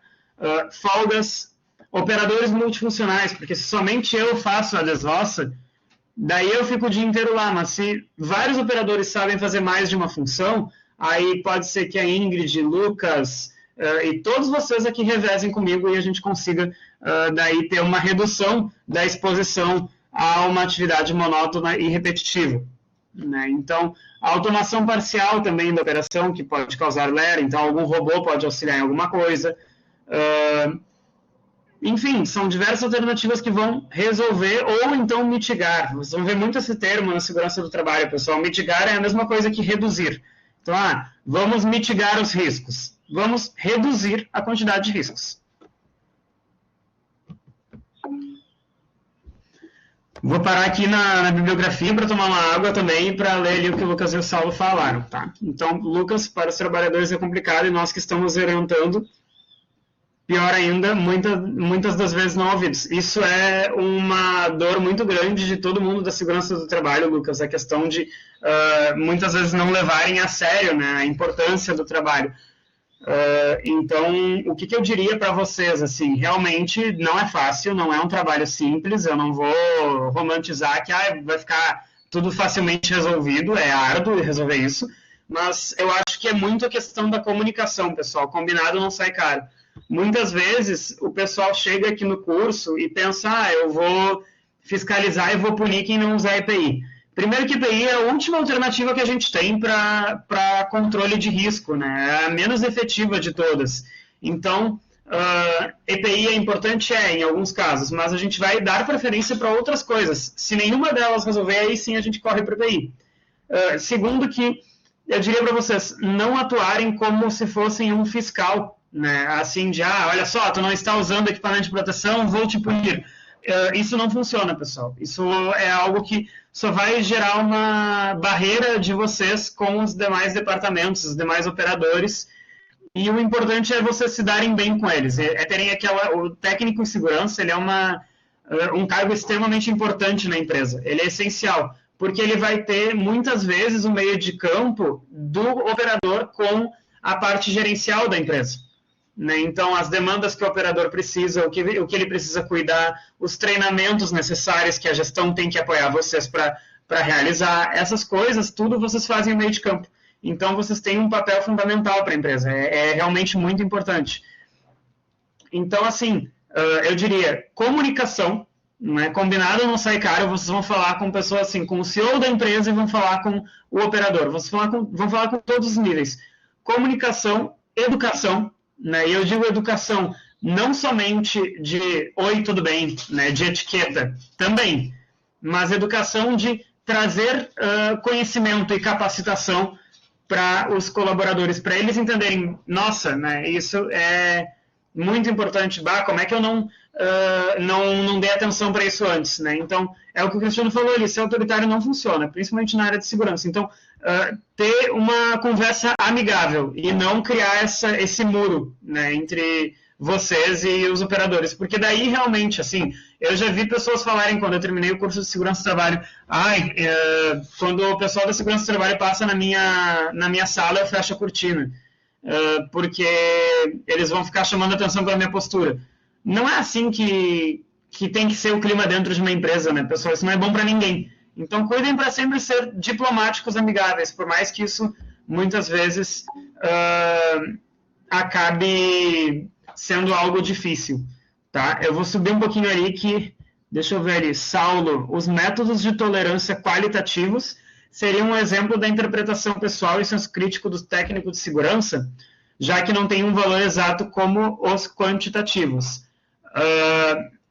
folgas, operadores multifuncionais, porque se somente eu faço a desvossa, daí eu fico o dia inteiro lá, mas se vários operadores sabem fazer mais de uma função, aí pode ser que a Ingrid, Lucas e todos vocês aqui revezem comigo e a gente consiga daí ter uma redução da exposição a uma atividade monótona e repetitiva. Né? Então, a automação parcial também da operação, que pode causar ler, então algum robô pode auxiliar em alguma coisa. Enfim, são diversas alternativas que vão resolver ou então mitigar. Vocês vão ver muito esse termo na segurança do trabalho, pessoal. Mitigar é a mesma coisa que reduzir. Então, vamos mitigar os riscos. Vamos reduzir a quantidade de riscos. Vou parar aqui na bibliografia para tomar uma água também e para ler ali o que o Lucas e o Saulo falaram. Tá? Então, Lucas, para os trabalhadores é complicado e nós que estamos orientando, pior ainda, muitas das vezes não ouvidos. Isso é uma dor muito grande de todo mundo da segurança do trabalho, Lucas, a questão de muitas vezes não levarem a sério, né, a importância do trabalho. Então, o que eu diria para vocês, assim, realmente não é fácil, não é um trabalho simples, eu não vou romantizar que vai ficar tudo facilmente resolvido, é árduo resolver isso, mas eu acho que é muito a questão da comunicação, pessoal, combinado não sai caro. Muitas vezes o pessoal chega aqui no curso e pensa, eu vou fiscalizar e vou punir quem não usar EPI. Primeiro que EPI é a última alternativa que a gente tem para controle de risco, né? É a menos efetiva de todas. Então, EPI é importante, em alguns casos, mas a gente vai dar preferência para outras coisas. Se nenhuma delas resolver, aí sim a gente corre para EPI. Segundo que, eu diria para vocês, não atuarem como se fossem um fiscal, né? Assim de, olha só, tu não está usando equipamento de proteção, vou te punir. Isso não funciona, pessoal. Isso é algo que só vai gerar uma barreira de vocês com os demais departamentos, os demais operadores, e o importante é vocês se darem bem com eles. Terem o técnico em segurança, ele é um cargo extremamente importante na empresa. Ele é essencial, porque ele vai ter, muitas vezes, o meio de campo do operador com a parte gerencial da empresa. Né? Então, as demandas que o operador precisa, o que ele precisa cuidar, os treinamentos necessários que a gestão tem que apoiar vocês para realizar, essas coisas, tudo vocês fazem no meio de campo. Então, vocês têm um papel fundamental para a empresa, é realmente muito importante. Então, assim, eu diria, comunicação, né? Combinado não sai caro, vocês vão falar com pessoas assim, com o CEO da empresa e vão falar com o operador, vocês vão falar com todos os níveis. Comunicação, educação, né? E eu digo educação não somente de oi, tudo bem, né? De etiqueta, também, mas educação de trazer conhecimento e capacitação para os colaboradores, para eles entenderem, nossa, né? Isso é muito importante, como é que eu não dei atenção para isso antes, né? Então, é o que o Cristiano falou ali, ser autoritário não funciona, principalmente na área de segurança. Então, ter uma conversa amigável e não criar esse muro, né, entre vocês e os operadores, porque daí realmente, assim, eu já vi pessoas falarem quando eu terminei o curso de segurança do trabalho, quando o pessoal da segurança do trabalho passa na minha sala, eu fecho a cortina, porque eles vão ficar chamando atenção pela minha postura. Não é assim que tem que ser o clima dentro de uma empresa, né, pessoal? Isso não é bom para ninguém. Então, cuidem para sempre ser diplomáticos, amigáveis, por mais que isso, muitas vezes, acabe sendo algo difícil, tá? Eu vou subir um pouquinho ali deixa eu ver ali, Saulo, os métodos de tolerância qualitativos seriam um exemplo da interpretação pessoal e senso crítico do técnico de segurança, já que não tem um valor exato como os quantitativos.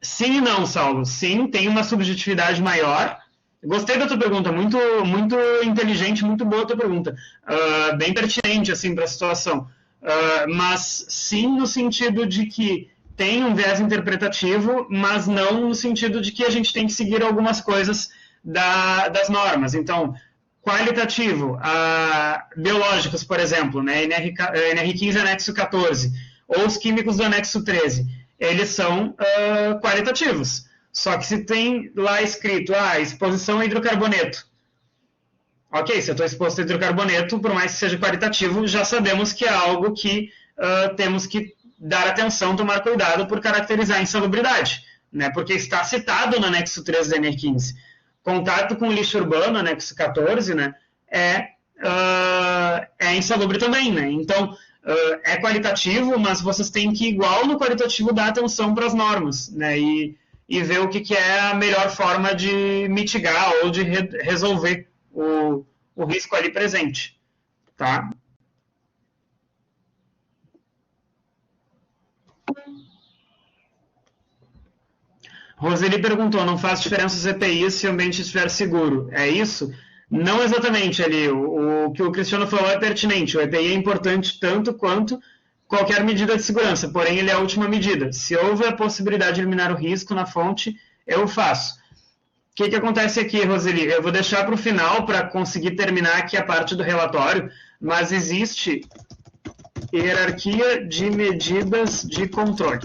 Sim e não, Saulo. Sim, tem uma subjetividade maior. Gostei da tua pergunta, muito, muito inteligente, muito boa a tua pergunta. Bem pertinente, assim, para a situação. Mas sim no sentido de que tem um viés interpretativo, mas não no sentido de que a gente tem que seguir algumas coisas das normas. Então, qualitativo, biológicos, por exemplo, né, NR15 anexo 14, ou os químicos do anexo 13, eles são qualitativos. Só que se tem lá escrito, exposição a hidrocarboneto. Ok, se eu estou exposto a hidrocarboneto, por mais que seja qualitativo, já sabemos que é algo que temos que dar atenção, tomar cuidado por caracterizar a insalubridade, né? Porque está citado no anexo 3 da NR15. Contato com lixo urbano, anexo 14, né? É insalubre também, né? Então, é qualitativo, mas vocês têm que, igual no qualitativo, dar atenção para as normas, né? E ver o que é a melhor forma de mitigar ou de resolver o risco ali presente, tá? Roseli perguntou, não faz diferença os EPIs se o ambiente estiver seguro, é isso? Não exatamente, ali, o que o Cristiano falou é pertinente, o EPI é importante tanto quanto qualquer medida de segurança, porém ele é a última medida. Se houver a possibilidade de eliminar o risco na fonte, eu faço. O que acontece aqui, Roseli? Eu vou deixar para o final para conseguir terminar aqui a parte do relatório, mas existe hierarquia de medidas de controle.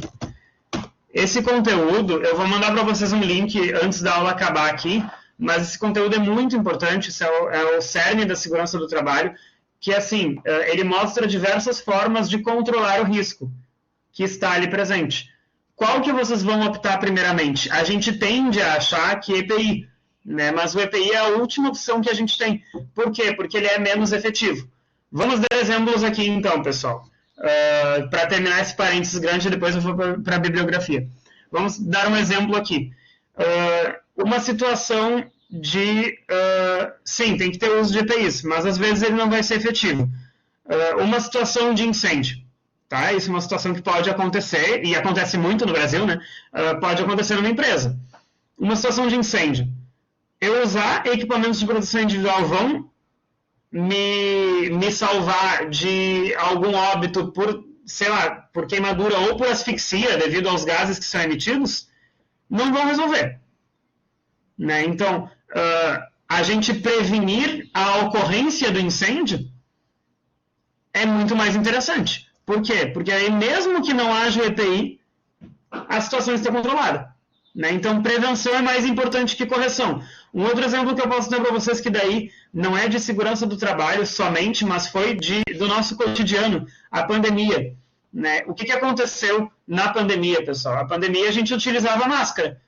Esse conteúdo, eu vou mandar para vocês um link antes da aula acabar aqui, mas esse conteúdo é muito importante, isso é o cerne da segurança do trabalho, que assim, ele mostra diversas formas de controlar o risco que está ali presente. Qual que vocês vão optar primeiramente? A gente tende a achar que EPI, né? Mas o EPI é a última opção que a gente tem. Por quê? Porque ele é menos efetivo. Vamos dar exemplos aqui então, pessoal. Para terminar esse parênteses grande, depois eu vou para a bibliografia. Vamos dar um exemplo aqui. Uma situação de... sim, tem que ter uso de EPIs, mas às vezes ele não vai ser efetivo. Uma situação de incêndio. Tá? Isso é uma situação que pode acontecer, e acontece muito no Brasil, né? Pode acontecer numa empresa. Uma situação de incêndio. Eu usar equipamentos de proteção individual vão me salvar de algum óbito por, sei lá, por queimadura ou por asfixia devido aos gases que são emitidos? Não vão resolver. Né? Então, a gente prevenir a ocorrência do incêndio é muito mais interessante. Por quê? Porque aí, mesmo que não haja EPI, a situação está controlada. Né? Então, prevenção é mais importante que correção. Um outro exemplo que eu posso dar para vocês, que daí não é de segurança do trabalho somente, mas foi do nosso cotidiano, a pandemia. Né? O que aconteceu na pandemia, pessoal? A pandemia a gente utilizava máscara.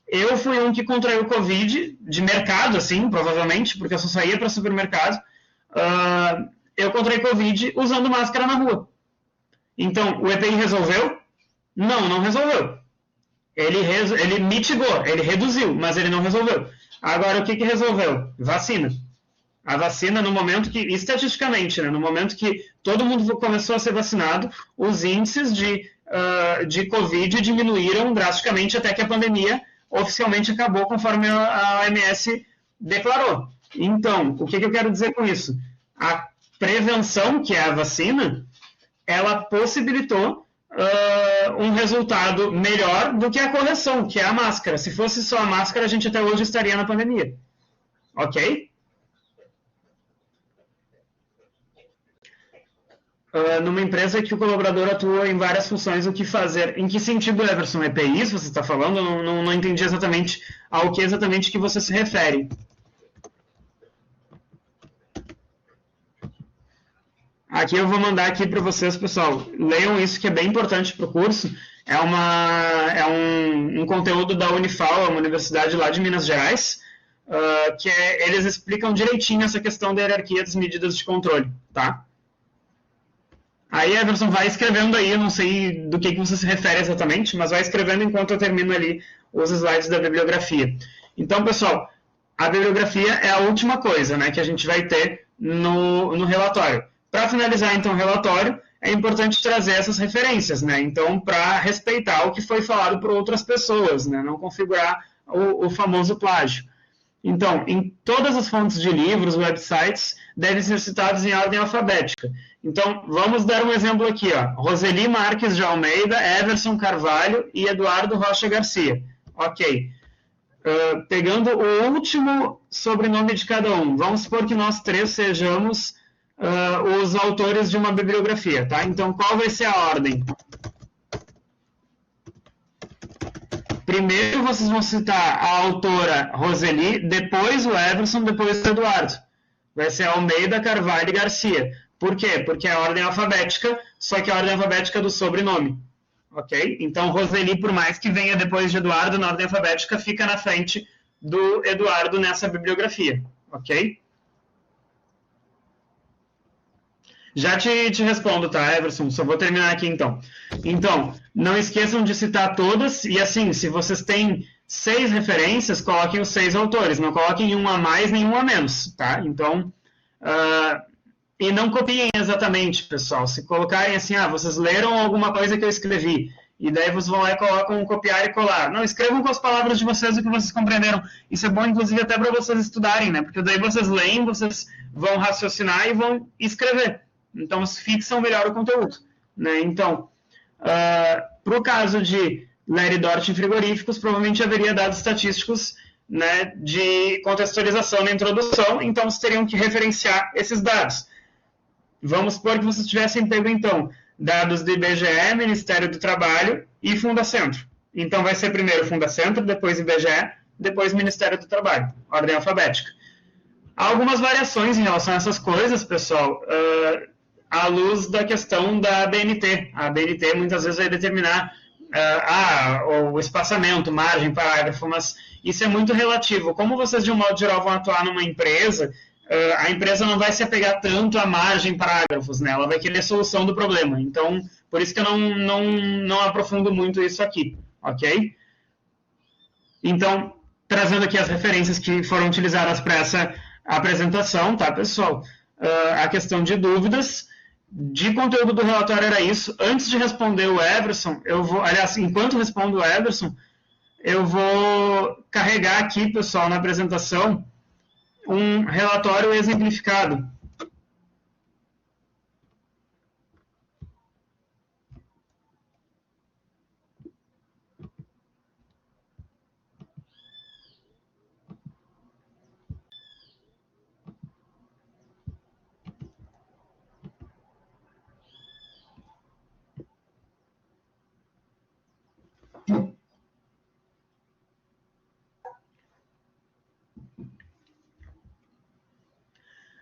Eu fui um que contraiu Covid, de mercado, assim, provavelmente, porque eu só saía para supermercado. Eu contraí Covid usando máscara na rua. Então, o EPI resolveu? Não resolveu. Ele mitigou, ele reduziu, mas ele não resolveu. Agora, o que resolveu? Vacina. A vacina, no momento que, estatisticamente, né, no momento que todo mundo começou a ser vacinado, os índices de Covid diminuíram drasticamente até que a pandemia oficialmente acabou, conforme a OMS declarou. Então, o que eu quero dizer com isso? A prevenção, que é a vacina, ela possibilitou um resultado melhor do que a correção, que é a máscara. Se fosse só a máscara, a gente até hoje estaria na pandemia. Ok? Numa empresa que o colaborador atua em várias funções, o que fazer? Em que sentido, Everson? EPIs você está falando? Eu não entendi exatamente ao que exatamente que você se refere. Aqui eu vou mandar aqui para vocês, pessoal. Leiam isso, que é bem importante para o curso. É um conteúdo da Unifal, uma universidade lá de Minas Gerais, que eles explicam direitinho essa questão da hierarquia das medidas de controle, tá? Aí, Everson, vai escrevendo aí, eu não sei do que você se refere exatamente, mas vai escrevendo enquanto eu termino ali os slides da bibliografia. Então, pessoal, a bibliografia é a última coisa, né, que a gente vai ter no relatório. Para finalizar, então, o relatório, é importante trazer essas referências, né? Então, para respeitar o que foi falado por outras pessoas, né? Não configurar o famoso plágio. Então, em todas as fontes de livros, websites, devem ser citados em ordem alfabética. Então, vamos dar um exemplo aqui, ó. Roseli Marques de Almeida, Everson Carvalho e Eduardo Rocha Garcia. Ok. Pegando o último sobrenome de cada um. Vamos supor que nós três sejamos os autores de uma bibliografia, tá? Então, qual vai ser a ordem? Primeiro vocês vão citar a autora Roseli, depois o Everson, depois o Eduardo. Vai ser Almeida, Carvalho e Garcia. Por quê? Porque é a ordem alfabética, só que é a ordem alfabética do sobrenome. Ok? Então, Roseli, por mais que venha depois de Eduardo na ordem alfabética, fica na frente do Eduardo nessa bibliografia. Ok? Já te respondo, tá, Everson? Só vou terminar aqui, então. Então, não esqueçam de citar todas, e assim, se vocês têm 6 referências, coloquem os 6 autores, não coloquem um a mais nem um a menos, tá? Então, e não copiem exatamente, pessoal. Se colocarem assim, vocês leram alguma coisa que eu escrevi, e daí vocês vão lá e colocam copiar e colar. Não, escrevam com as palavras de vocês o que vocês compreenderam. Isso é bom, inclusive, até para vocês estudarem, né? Porque daí vocês leem, vocês vão raciocinar e vão escrever. Então, fixam melhor o conteúdo. Né? Então, para o caso de Larry Dort em frigoríficos, provavelmente haveria dados estatísticos, né, de contextualização na introdução, então vocês teriam que referenciar esses dados. Vamos supor que vocês tivessem pego, então, dados do IBGE, Ministério do Trabalho e Fundacentro. Então, vai ser primeiro Fundacentro, depois IBGE, depois Ministério do Trabalho, ordem alfabética. Há algumas variações em relação a essas coisas, pessoal, à luz da questão da BNT. A BNT muitas vezes vai determinar o espaçamento, margem, parágrafo, mas isso é muito relativo. Como vocês, de um modo geral, vão atuar numa empresa, a empresa não vai se apegar tanto à margem, parágrafos, né? Ela vai querer a solução do problema. Então, por isso que eu não aprofundo muito isso aqui, ok? Então, trazendo aqui as referências que foram utilizadas para essa apresentação, tá, pessoal? A questão de dúvidas. De conteúdo do relatório era isso. Antes de responder o Everson, enquanto respondo o Everson, eu vou carregar aqui, pessoal, na apresentação, um relatório exemplificado.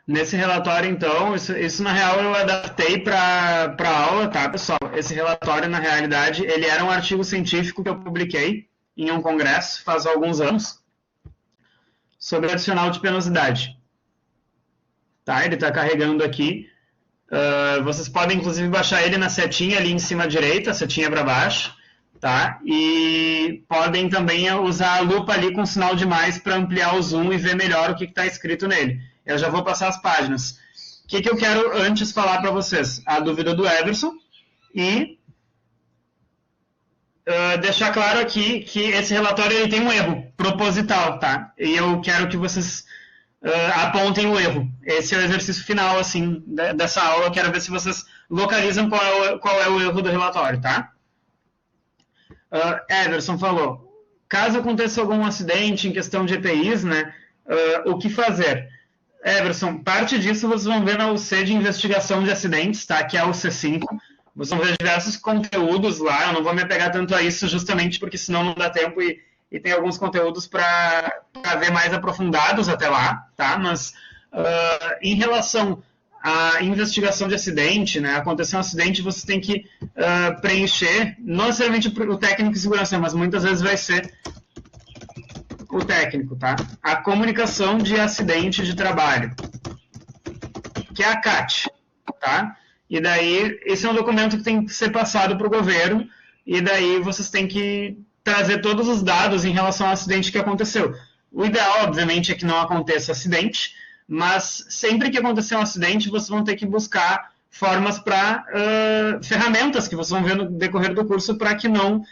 Nesse relatório, então, isso na real eu adaptei para a aula, tá, pessoal? Esse relatório, na realidade, ele era um artigo científico que eu publiquei em um congresso faz alguns anos sobre adicional de penosidade. Tá? Ele está carregando aqui. Vocês podem, inclusive, baixar ele na setinha ali em cima à direita, setinha para baixo. Tá? E podem também usar a lupa ali com sinal de mais para ampliar o zoom e ver melhor o que está escrito nele. Eu já vou passar as páginas. O que eu quero antes falar para vocês? A dúvida do Everson e deixar claro aqui que esse relatório ele tem um erro proposital, tá? E eu quero que vocês apontem o erro. Esse é o exercício final, assim, dessa aula. Eu quero ver se vocês localizam qual é o erro do relatório, tá? Everson falou, caso aconteça algum acidente em questão de EPIs, né, o que fazer? Everson, parte disso vocês vão ver na UC de investigação de acidentes, tá, que é a UC5. Vocês vão ver diversos conteúdos lá, eu não vou me apegar tanto a isso justamente porque senão não dá tempo e tem alguns conteúdos para ver mais aprofundados até lá, tá? Mas em relação à investigação de acidente, né, aconteceu um acidente, você tem que preencher, não necessariamente o técnico de segurança, mas muitas vezes vai ser o técnico, tá? A comunicação de acidente de trabalho, que é a CAT, tá? E daí, esse é um documento que tem que ser passado para o governo, e daí vocês têm que trazer todos os dados em relação ao acidente que aconteceu. O ideal, obviamente, é que não aconteça acidente, mas sempre que acontecer um acidente, vocês vão ter que buscar formas para ferramentas que vocês vão ver no decorrer do curso para que não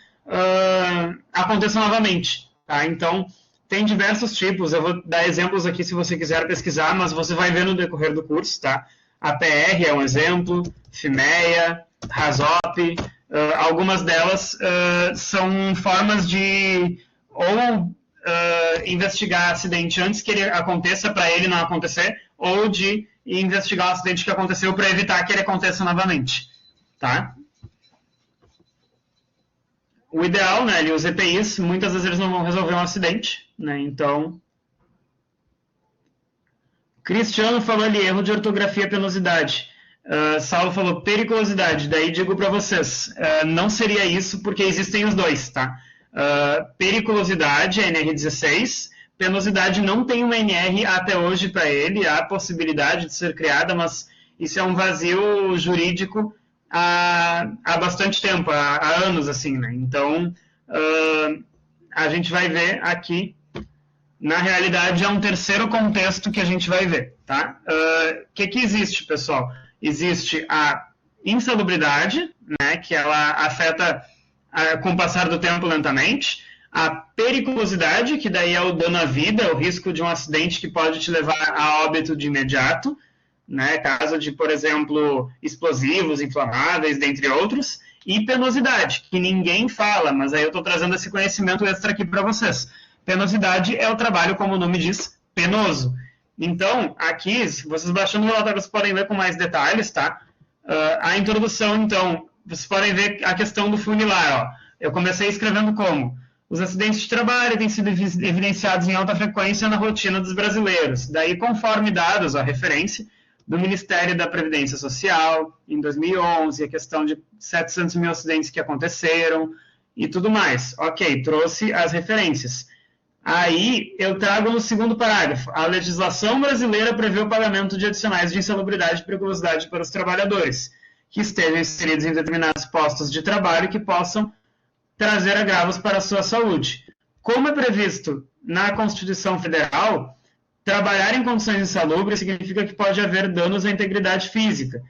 aconteça novamente, tá? Então, tem diversos tipos, eu vou dar exemplos aqui se você quiser pesquisar, mas você vai ver no decorrer do curso, tá? A PR é um exemplo, FIMEA, RASOP, algumas delas são formas de ou investigar acidente antes que ele aconteça para ele não acontecer, ou de investigar o acidente que aconteceu para evitar que ele aconteça novamente, tá? O ideal, né, os EPIs, muitas vezes eles não vão resolver um acidente, né, então... Cristiano falou ali, erro de ortografia, penosidade. Saulo falou periculosidade, daí digo para vocês, não seria isso porque existem os dois, tá? Periculosidade é NR16, penosidade não tem uma NR até hoje para ele, há possibilidade de ser criada, mas isso é um vazio jurídico há bastante tempo, há anos, assim, né? Então, a gente vai ver aqui, na realidade, é um terceiro contexto que a gente vai ver, tá? O que existe, pessoal? Existe a insalubridade, né, que ela afeta com o passar do tempo lentamente, a periculosidade, que daí é o dano à vida, o risco de um acidente que pode te levar a óbito de imediato, né, caso de, por exemplo, explosivos, inflamáveis, dentre outros, e penosidade, que ninguém fala, mas aí eu estou trazendo esse conhecimento extra aqui para vocês. Penosidade é o trabalho, como o nome diz, penoso. Então, aqui, se vocês baixando o relatório, vocês podem ler com mais detalhes, tá? A introdução, então, vocês podem ver a questão do funilar, ó. Eu comecei escrevendo como? Os acidentes de trabalho têm sido evidenciados em alta frequência na rotina dos brasileiros. Daí, conforme dados, a referência do Ministério da Previdência Social, em 2011, a questão de 700 mil acidentes que aconteceram e tudo mais. Ok, trouxe as referências. Aí, eu trago no segundo parágrafo. A legislação brasileira prevê o pagamento de adicionais de insalubridade e periculosidade para os trabalhadores que estejam inseridos em determinados postos de trabalho que possam trazer agravos para a sua saúde. Como é previsto na Constituição Federal, trabalhar em condições insalubres significa que pode haver danos à integridade física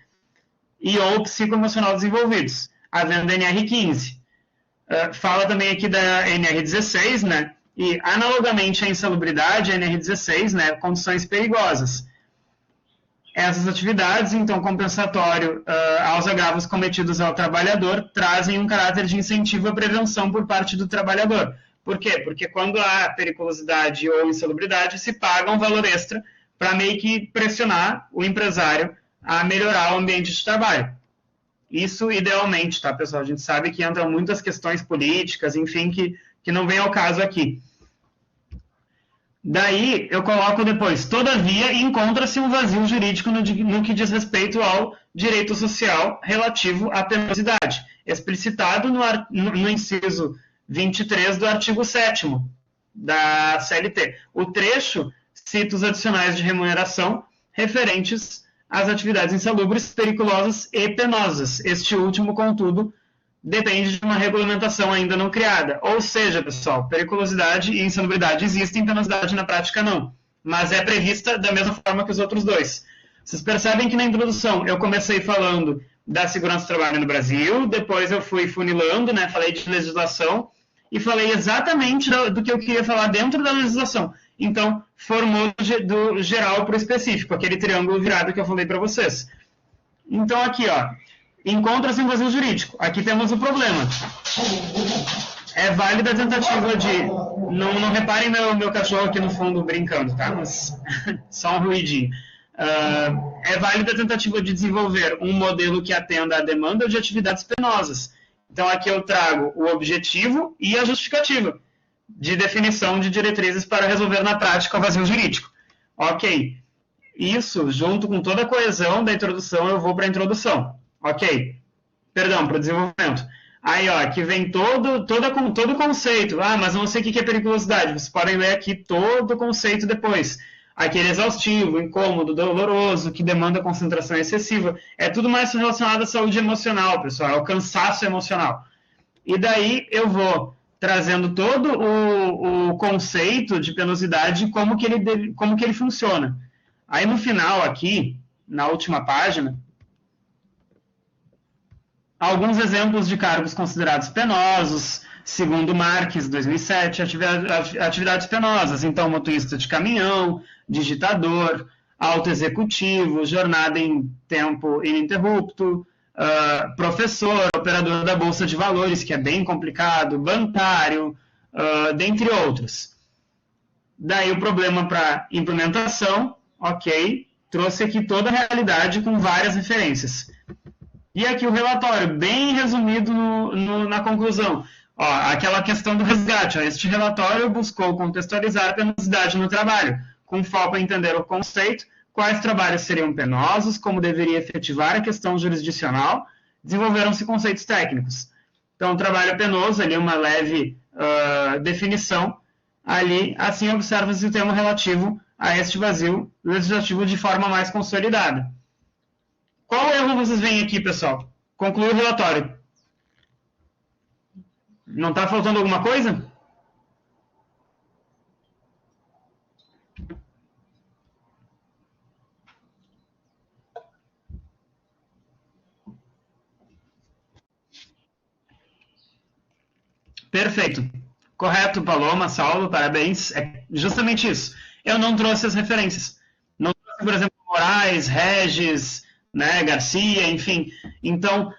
e ou psicoemocional desenvolvidos, havendo NR15. Fala também aqui da NR16, né? E, analogamente à insalubridade, a NR16, né, condições perigosas. Essas atividades, então, compensatório aos agravos cometidos ao trabalhador, trazem um caráter de incentivo à prevenção por parte do trabalhador. Por quê? Porque quando há periculosidade ou insalubridade, se paga um valor extra para meio que pressionar o empresário a melhorar o ambiente de trabalho. Isso idealmente, tá, pessoal? A gente sabe que entram muitas questões políticas, enfim, que não vem ao caso aqui. Daí, eu coloco depois, todavia, encontra-se um vazio jurídico no que diz respeito ao direito social relativo à penosidade, explicitado no inciso 23 do artigo 7º da CLT. O trecho cita os adicionais de remuneração referentes às atividades insalubres, periculosas e penosas. Este último, contudo, depende de uma regulamentação ainda não criada. Ou seja, pessoal, periculosidade e insalubridade existem, penosidade na prática não. Mas é prevista da mesma forma que os outros dois. Vocês percebem que na introdução eu comecei falando da segurança do trabalho no Brasil, depois eu fui funilando, né, falei de legislação e falei exatamente do que eu queria falar dentro da legislação. Então, formou do geral para o específico, aquele triângulo virado que eu falei para vocês. Então, aqui, ó, encontra-se um vazio jurídico. Aqui temos o problema. É válida a tentativa de... Não reparem meu cachorro aqui no fundo brincando, tá? Mas só um ruidinho. É válida a tentativa de desenvolver um modelo que atenda à demanda de atividades penosas. Então, aqui eu trago o objetivo e a justificativa de definição de diretrizes para resolver na prática o vazio jurídico. Ok. Isso, junto com toda a coesão da introdução, eu vou para a introdução. Ok. Perdão, para o desenvolvimento. Aí, ó, aqui vem todo o conceito. Ah, mas não sei o que é periculosidade. Vocês podem ler aqui todo o conceito depois. Aquele exaustivo, incômodo, doloroso, que demanda concentração excessiva. É tudo mais relacionado à saúde emocional, pessoal. É o cansaço emocional. E daí eu vou trazendo todo o conceito de penosidade, como que ele funciona. Aí no final aqui, na última página, alguns exemplos de cargos considerados penosos, segundo Marques, 2007, atividades penosas. Então, motorista de caminhão, digitador, autoexecutivo, jornada em tempo ininterrupto, professor, operador da Bolsa de Valores, que é bem complicado, bancário, dentre outros. Daí o problema para implementação, ok, trouxe aqui toda a realidade com várias referências. E aqui o relatório, bem resumido na conclusão. Ó, aquela questão do resgate. Ó, este relatório buscou contextualizar a penosidade no trabalho, com foco em entender o conceito, quais trabalhos seriam penosos, como deveria efetivar a questão jurisdicional, desenvolveram-se conceitos técnicos. Então, trabalho penoso, ali uma leve definição, ali, assim observa-se o termo relativo a este vazio legislativo de forma mais consolidada. Qual erro vocês veem aqui, pessoal? Conclui o relatório. Não está faltando alguma coisa? Perfeito. Correto, Paloma, Saulo, parabéns. É justamente isso. Eu não trouxe as referências. Não trouxe, por exemplo, Moraes, Regis, né, Garcia, enfim. Então,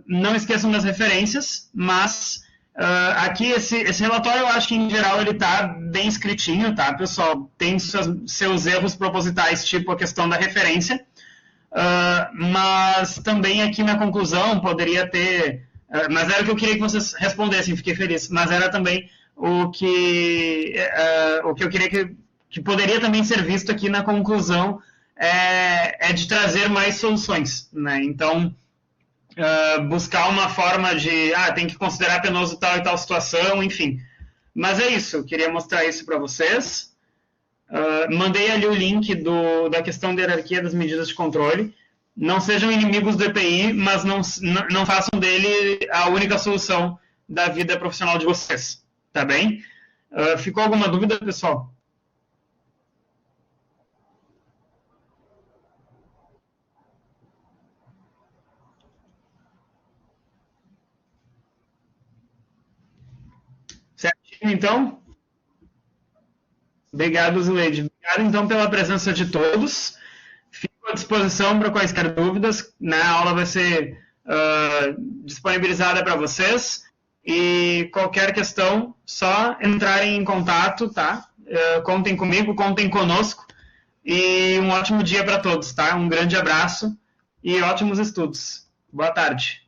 não esqueçam das referências, mas aqui esse relatório, eu acho que em geral ele está bem escritinho, tá, pessoal? Tem seus erros propositais, tipo a questão da referência, mas também aqui na conclusão poderia ter... mas era o que eu queria que vocês respondessem, fiquei feliz. Mas era também o que eu queria que poderia também ser visto aqui na conclusão, é de trazer mais soluções, né? Então, buscar uma forma de, tem que considerar penoso tal e tal situação, enfim. Mas é isso, eu queria mostrar isso para vocês. Mandei ali o link da questão da hierarquia das medidas de controle. Não sejam inimigos do EPI, mas não façam dele a única solução da vida profissional de vocês, tá bem? Ficou alguma dúvida, pessoal? Certinho, então? Obrigado, Zuleide. Obrigado, então, pela presença de todos. Fico à disposição para quaisquer dúvidas. A aula vai ser disponibilizada para vocês. E qualquer questão, só entrarem em contato, tá? Contem comigo, contem conosco. E um ótimo dia para todos, tá? Um grande abraço e ótimos estudos. Boa tarde.